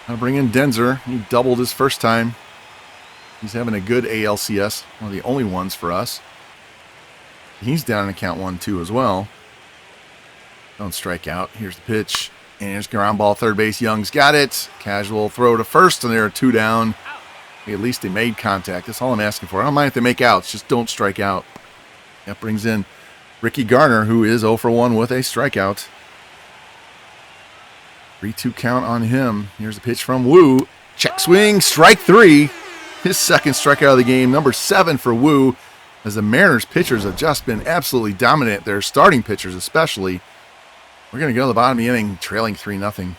Speaker 1: I'll bring in Denzer. He doubled his first time. He's having a good ALCS, one of the only ones for us. He's down in count 1-2 as well. Don't strike out. Here's the pitch. And here's ground ball, third base. Young's got it. Casual throw to first, and they're 2 down. At least they made contact. That's all I'm asking for. I don't mind if they make outs. Just don't strike out. That brings in Ricky Garner, who is 0 for 1 with a strikeout. 3-2 count on him. Here's the pitch from Wu. Check swing, strike 3. His second strikeout of the game. Number 7 for Wu. As the Mariners pitchers have just been absolutely dominant. Their starting pitchers especially. We're going to go to the bottom of the inning, trailing 3-0.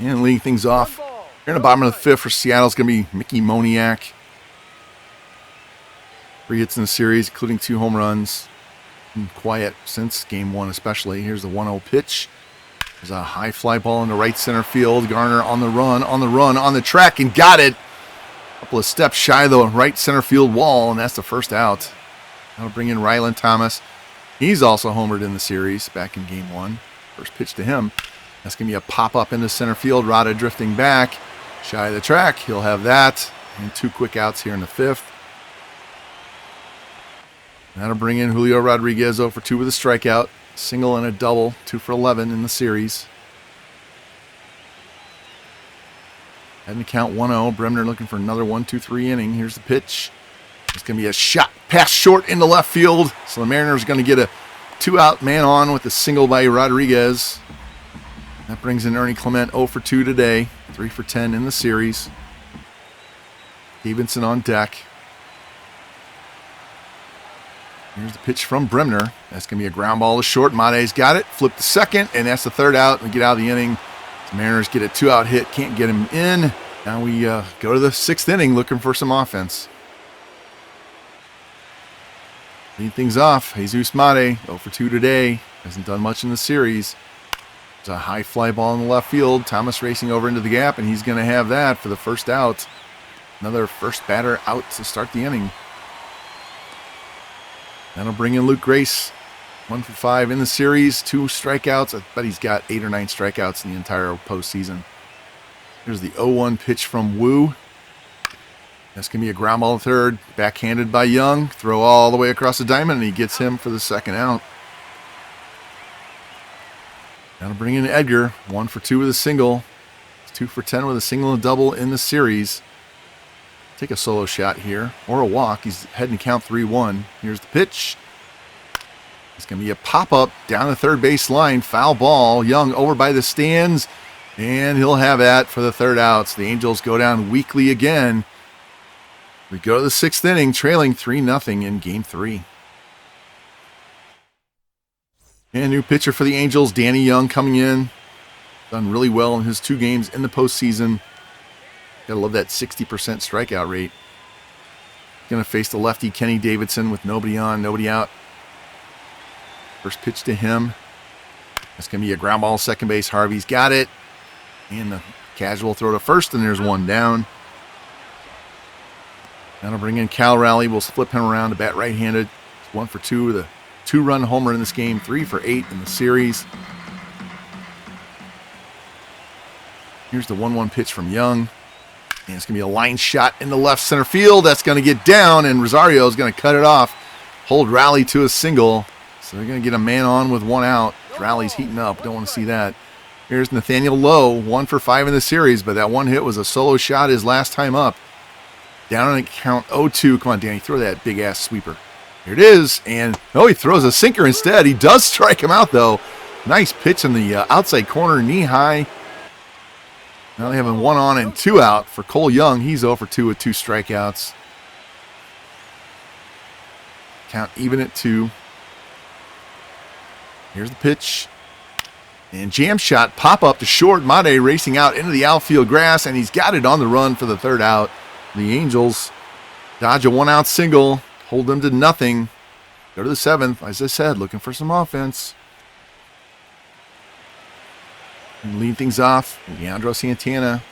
Speaker 1: And leading things off. Here in the bottom of the 5th for Seattle is going to be Mickey Moniak. 3 hits in the series, including 2 home runs. Been quiet since game 1 especially. Here's the 1-0 pitch. There's a high fly ball into right center field. Garner on the run, on the track, and got it. A couple of steps shy of the right center field wall, and that's the first out. That'll bring in Rylan Thomas. He's also homered in the series back in game 1. First pitch to him. That's going to be a pop-up into center field. Rada drifting back. Shy of the track. He'll have that. And 2 quick outs here in the 5th. That'll bring in Julio Rodriguez 0 for 2 with a strikeout. Single and a double. 2 for 11 in the series. Heading to count 1-0. Bremner looking for another 1-2-3 inning. Here's the pitch. It's going to be a shot pass short into left field. So the Mariners are going to get a 2-out man on with a single by Rodriguez. That brings in Ernie Clement 0 for 2 today. 3 for 10 in the series. Davidson on deck. Here's the pitch from Bremner. That's going to be a ground ball to short. Made's got it. Flip to second, and that's the 3rd out. We get out of the inning. The Mariners get a 2-out hit. Can't get him in. Now we go to the 6th inning looking for some offense. Lead things off. Jesus Made 0 for 2 today. Hasn't done much in the series. There's a high fly ball in the left field. Thomas racing over into the gap, and he's going to have that for the first out. Another first batter out to start the inning. That'll bring in Luke Grace. 1 for 5 in the series. 2 strikeouts. I bet he's got 8 or 9 strikeouts in the entire postseason. Here's the 0-1 pitch from Wu. That's going to be a ground ball to third. Backhanded by Young. Throw all the way across the diamond, and he gets him for the 2nd out. That'll bring in Edgar. 1 for 2 with a single. 2 for 10 with a single and double in the series. Take a solo shot here, or a walk. He's heading to count 3-1. Here's the pitch. It's going to be a pop-up down the third base line. Foul ball. Young over by the stands, and he'll have that for the 3rd out. So the Angels go down weakly again. We go to the 6th inning, trailing 3-0 in Game 3. And new pitcher for the Angels, Danny Young, coming in. Done really well in his 2 games in the postseason. Gotta love that 60% strikeout rate. Gonna face the lefty Kenny Davidson with nobody on, nobody out. First pitch to him. That's gonna be a ground ball, second base. Harvey's got it. And the casual throw to first, and there's 1 down. That'll bring in Cal Raleigh. We'll flip him around to bat right-handed. 1 for 2 with a 2-run homer in this game. 3 for 8 in the series. Here's the 1-1 pitch from Young. And it's going to be a line shot in the left center field. That's going to get down, and Rosario is going to cut it off. Hold Raleigh to a single. So they're going to get a man on with 1 out. Raleigh's heating up. Don't want to see that. Here's Nathaniel Lowe. 1 for 5 in the series, but that 1 hit was a solo shot his last time up. Down on a count 0-2. Come on, Danny, throw that big-ass sweeper. Here it is, and he throws a sinker instead. He does strike him out, though. Nice pitch in the outside corner, knee-high. Now they have a 1 on and 2 out for Cole Young. He's 0 for 2 with 2 strikeouts. Count even at 2. Here's the pitch. And jam shot, pop up to short. Made racing out into the outfield grass, and he's got it on the run for the 3rd out. The Angels dodge a 1-out single, hold them to nothing. Go to the 7th, as I said, looking for some offense. And lead things off, Leandro Santana.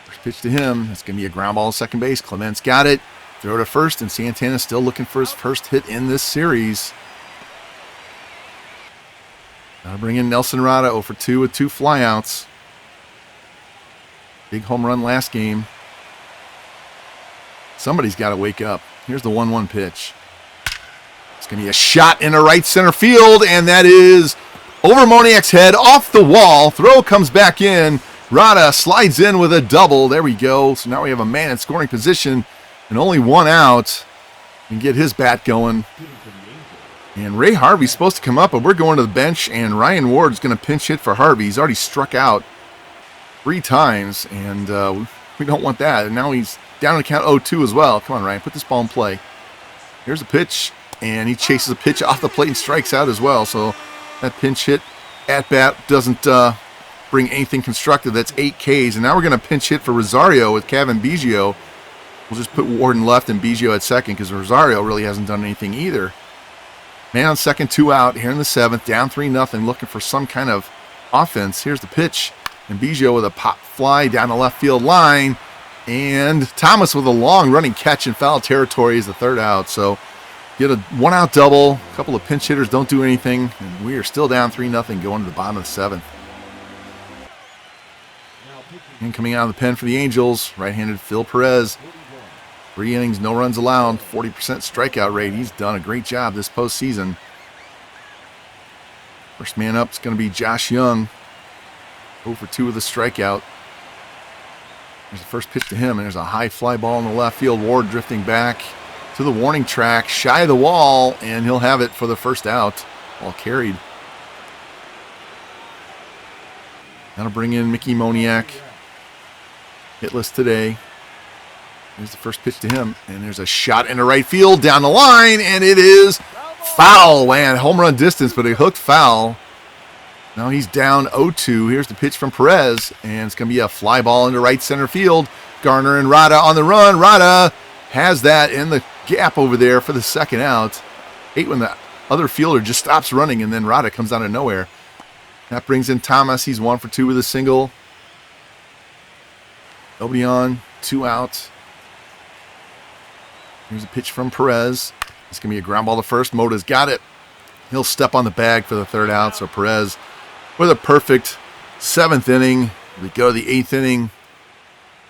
Speaker 1: First Pitch to him. That's going to be a ground ball to second base. Clement's got it. Throw to first, and Santana's still looking for his first hit in this series. Now bring in Nelson Rada, 0 for 2 with 2 flyouts. Big home run last game. Somebody's got to wake up. Here's the 1-1 pitch. It's going to be a shot into right center field, and that is over Moniak's head, off the wall. Throw comes back in. Rada slides in with a double. There we go. So now we have a man in scoring position and only 1 out. And get his bat going. And Ray Harvey's supposed to come up, but we're going to the bench, and Ryan Ward's going to pinch hit for Harvey. He's already struck out 3 times, and we don't want that. And now he's down to count 0-2 as well. Come on, Ryan, put this ball in play. Here's a pitch, and he chases a pitch off the plate and strikes out as well. So that pinch hit at bat doesn't bring anything constructive. That's 8 Ks, and now we're going to pinch hit for Rosario with Kevin Biggio. We'll just put Ward in left and Biggio at second because Rosario really hasn't done anything either. Man on second, 2 out here in the 7th, down 3-0, looking for some kind of offense. Here's the pitch, and Biggio with a pop fly down the left field line, and Thomas with a long running catch in foul territory is the 3rd out. So get a 1-out double, a couple of pinch hitters don't do anything, and we are still down 3-0 going to the bottom of the 7th. And coming out of the pen for the Angels, right-handed Phil Perez. 3 innings, no runs allowed, 40% strikeout rate. He's done a great job this postseason. First man up is going to be Josh Young. 0 for 2 with a strikeout. There's the first pitch to him, and there's a high fly ball in the left field. Ward drifting back to the warning track, shy of the wall, and he'll have it for the 1st out. Ball carried. Now to bring in Mickey Moniak. Hitless today. Here's the first pitch to him, and there's a shot into right field down the line, and it is foul. Man, home run distance, but it hooked foul. Now he's down 0-2. Here's the pitch from Perez, and it's going to be a fly ball into right center field. Garner and Rada on the run. Rada has that in the gap over there for the 2nd out. Hate when the other fielder just stops running, and then Rada comes out of nowhere. That brings in Thomas. He's 1 for 2 with a single. Nobody on, 2 out. Here's a pitch from Perez. It's going to be a ground ball to first. Moda's got it. He'll step on the bag for the 3rd out. So Perez with a perfect 7th inning. We go to the 8th inning.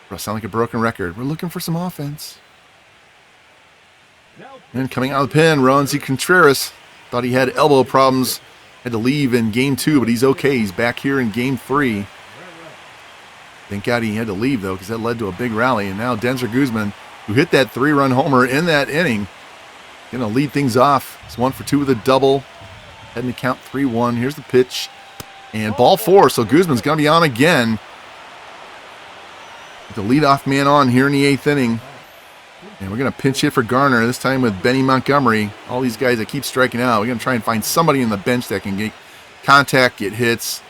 Speaker 1: It'll sound like a broken record. We're looking for some offense. And coming out of the pen, Roansy Contreras. Thought he had elbow problems. Had to leave in game 2, but he's okay. He's back here in game 3. Thank God he had to leave, though, because that led to a big rally. And now Denzer Guzman, who hit that 3-run homer in that inning, going to lead things off. It's 1 for 2 with a double. Heading to count 3-1. Here's the pitch. And ball 4, so Guzman's going to be on again. With the leadoff man on here in the 8th inning. And we're going to pinch hit for Garner, this time with Benny Montgomery. All these guys that keep striking out. We're going to try and find somebody in the bench that can get contact, get hits.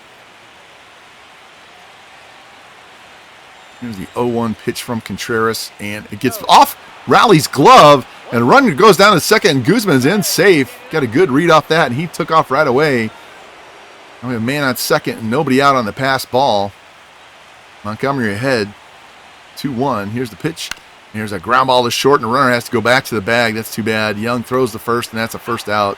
Speaker 1: Here's the 0-1 pitch from Contreras, and it gets off Rowley's glove, and a run goes down to second, and Guzman's in safe. Got a good read off that, and he took off right away. And we have a man on second and nobody out on the pass ball. Montgomery ahead, 2-1. Here's the pitch. And here's a ground ball to short, and the runner has to go back to the bag. That's too bad. Young throws the first, and that's a 1st out.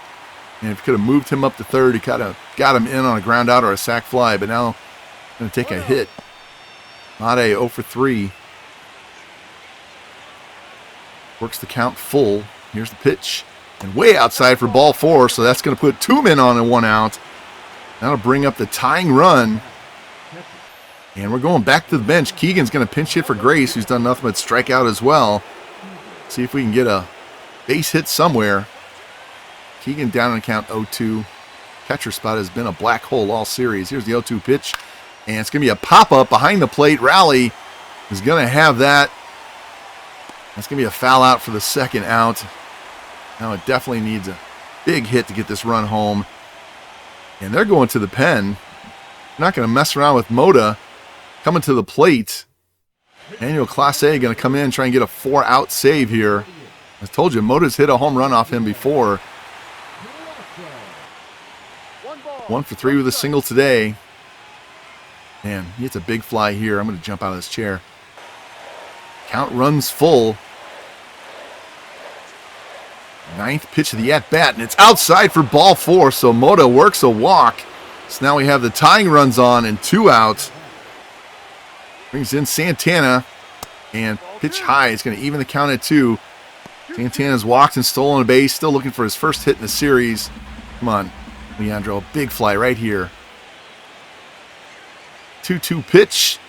Speaker 1: And if he could have moved him up to 3rd, he could have got him in on a ground out or a sac fly, but now going to take a hit. Made 0 for 3. Works the count full. Here's the pitch. And way outside for ball 4, so that's going to put 2 men on and 1 out. That'll bring up the tying run. And we're going back to the bench. Keegan's going to pinch hit for Grace, who's done nothing but strike out as well. See if we can get a base hit somewhere. Keegan down on count 0-2. Catcher spot has been a black hole all series. Here's the 0-2 pitch. And it's going to be a pop-up behind the plate. Rowley is going to have that. That's going to be a foul out for the 2nd out. Now it definitely needs a big hit to get this run home. And they're going to the pen. They're not going to mess around with Moda coming to the plate. Daniel Clase going to come in and try and get a 4-out save here. I told you, Moda's hit a home run off him before. 1 for 3 with a single today. Man, he hits a big fly here. I'm going to jump out of this chair. Count runs full. 9th pitch of the at-bat, and it's outside for ball 4, so Moda works a walk. So now we have the tying runs on and 2 outs. Brings in Santana, and pitch high. It's going to even the count at 2. Santana's walked and stolen a base, still looking for his first hit in the series. Come on, Leandro, big fly right here. 2-2 pitch,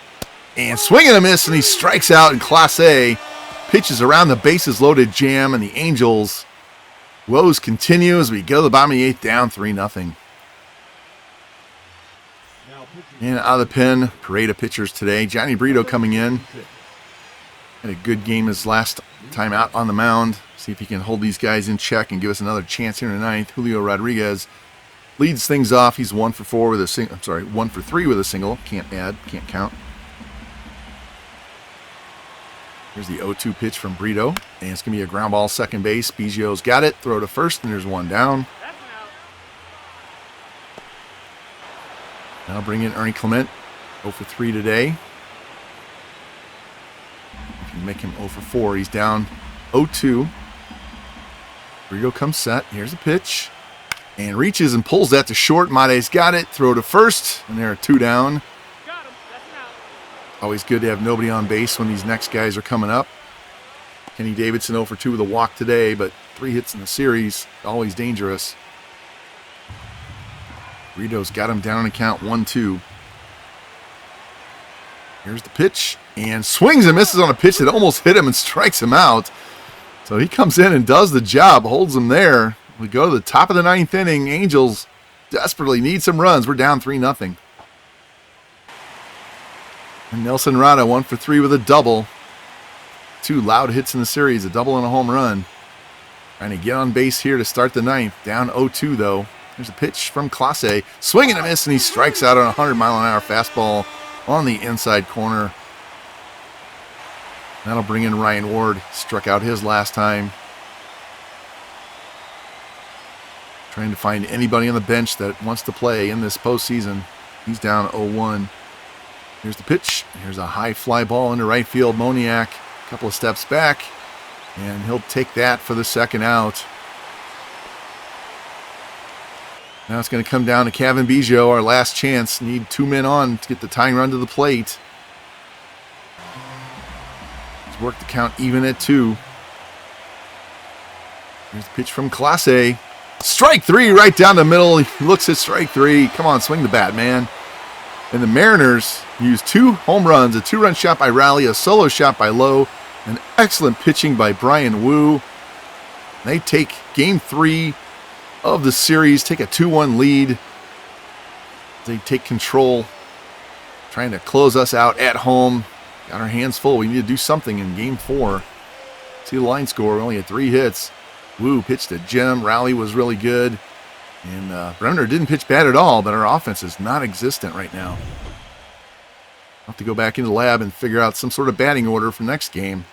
Speaker 1: and swing and a miss, and he strikes out in Class A. Pitches around the bases loaded jam, and the Angels' woes continue as we go to the bottom of the 8th, down 3-0. And out of the pen, parade of pitchers today. Johnny Brito coming in. Had a good game his last time out on the mound. See if he can hold these guys in check and give us another chance here in the 9th. Julio Rodriguez leads things off. He's 1 for 4 with a single. I'm sorry, 1 for 3 with a single. Can't add, can't count. Here's the 0-2 pitch from Brito, and it's going to be a ground ball second base. Biggio's got it. Throw to first, and there's 1 down. Now bring in Ernie Clement, 0 for 3 today. If you make him 0 for 4, he's down 0-2. Brito comes set. Here's a pitch, and reaches and pulls that to short. Made's got it. Throw to first, and there are 2 down. Always good to have nobody on base when these next guys are coming up. Kenny Davidson 0 for 2 with a walk today, but 3 hits in the series. Always dangerous. Brito's got him down in count 1-2. Here's the pitch, and swings and misses on a pitch that almost hit him and strikes him out. So he comes in and does the job, holds him there. We go to the top of the 9th inning. Angels desperately need some runs. We're down 3-0. And Nelson Rada 1 for 3 with a double. 2 loud hits in the series, a double and a home run. Trying to get on base here to start the 9th. Down 0-2 though. There's a pitch from Clase. Swing and a miss, and he strikes out on a 100-mile-an-hour fastball on the inside corner. That'll bring in Ryan Ward. Struck out his last time. Trying to find anybody on the bench that wants to play in this postseason. He's down 0-1. Here's the pitch. Here's a high fly ball into right field. Moniak, a couple of steps back, and he'll take that for the second out. Now it's going to come down to Kevin Biggio, our last chance. Need 2 men on to get the tying run to the plate. Let's work the count even at 2. Here's the pitch from Clase. Strike 3 right down the middle. He looks at strike 3. Come on, swing the bat, man. And the Mariners used 2 home runs, a 2-run shot by Raleigh, a solo shot by Lowe, an excellent pitching by Brian Wu. They take game 3 of the series, take a 2-1 lead. They take control, trying to close us out at home. Got our hands full. We need to do something in game 4. See the line score. We only had 3 hits. Wu pitched to Jim. Raleigh was really good. And Bremner didn't pitch bad at all, but our offense is non-existent right now. I'll have to go back into the lab and figure out some sort of batting order for next game.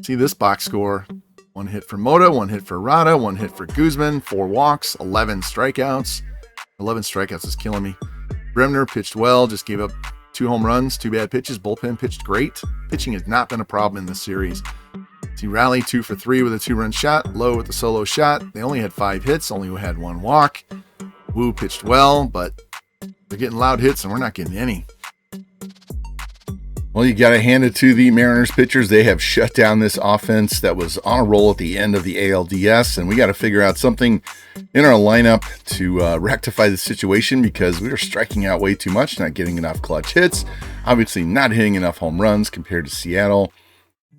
Speaker 1: See this box score. 1 hit for Moda, 1 hit for Rada, 1 hit for Guzman, 4 walks, 11 strikeouts. 11 strikeouts is killing me. Bremner pitched well, just gave up 2 home runs, 2 bad pitches. Bullpen pitched great. Pitching has not been a problem in this series. See Raleigh 2 for 3 with a 2-run shot. Lowe with a solo shot. They only had 5 hits, only had 1 walk. Wu pitched well, but they're getting loud hits and we're not getting any. Well, you got to hand it to the Mariners pitchers. They have shut down this offense that was on a roll at the end of the ALDS, and we got to figure out something in our lineup to rectify the situation because we were striking out way too much, not getting enough clutch hits, obviously not hitting enough home runs compared to Seattle.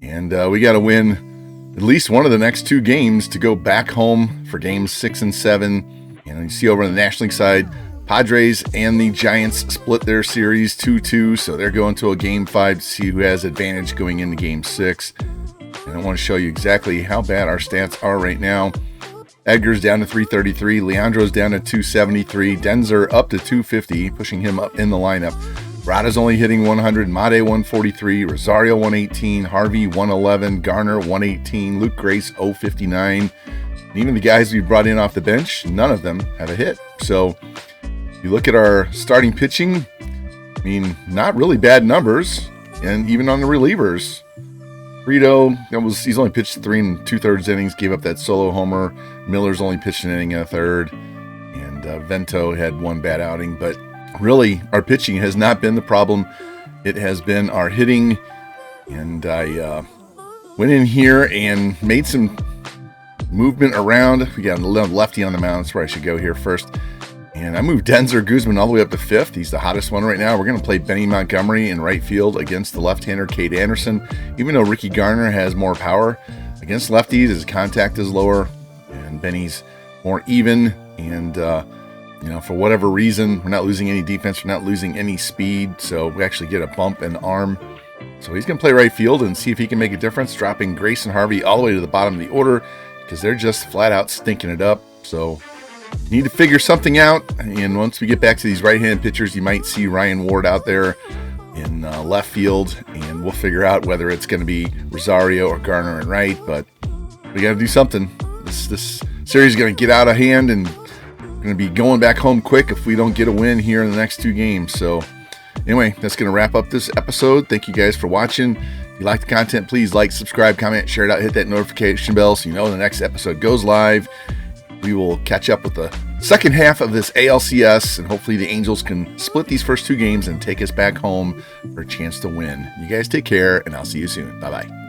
Speaker 1: And we got to win at least one of the next 2 games to go back home for games 6 and 7. And you see over on the National League side, Padres and the Giants split their series 2-2, so they're going to a game 5 to see who has advantage going into game 6. And I want to show you exactly how bad our stats are right now. Edgar's down to 333, Leandro's down to 273, Denzer up to 250, pushing him up in the lineup. Rada's only hitting 100, Made 143, Rosario 118, Harvey 111, Garner 118, Luke Grace 059. And even the guys we brought in off the bench, none of them have a hit. So you look at our starting pitching, I mean, not really bad numbers. And even on the relievers, Frito, he's only pitched 3 2/3 innings, gave up that solo homer. Miller's only pitched an inning and a third. And Vento had 1 bad outing. But really, our pitching has not been the problem. It has been our hitting. And I went in here and made some movement around. We got a lefty on the mound. That's where I should go here first. And I moved Denzer Guzman all the way up to 5th. He's the hottest one right now. We're going to play Benny Montgomery in right field against the left-hander Cade Anderson. Even though Ricky Garner has more power against lefties, his contact is lower, and Benny's more even. And for whatever reason, we're not losing any defense. We're not losing any speed, so we actually get a bump in arm. So he's going to play right field and see if he can make a difference, dropping Grayson Harvey all the way to the bottom of the order because they're just flat out stinking it up. So you need to figure something out, and once we get back to these right-handed pitchers, you might see Ryan Ward out there in left field, and we'll figure out whether it's going to be Rosario or Garner in right, but we got to do something. This series is going to get out of hand, and we're going to be going back home quick if we don't get a win here in the next 2 games. So anyway, that's going to wrap up this episode. Thank you guys for watching. If you like the content, please like, subscribe, comment, share it out, hit that notification bell so you know when the next episode goes live. We will catch up with the second half of this ALCS, and hopefully the Angels can split these first 2 games and take us back home for a chance to win. You guys take care, and I'll see you soon. Bye-bye.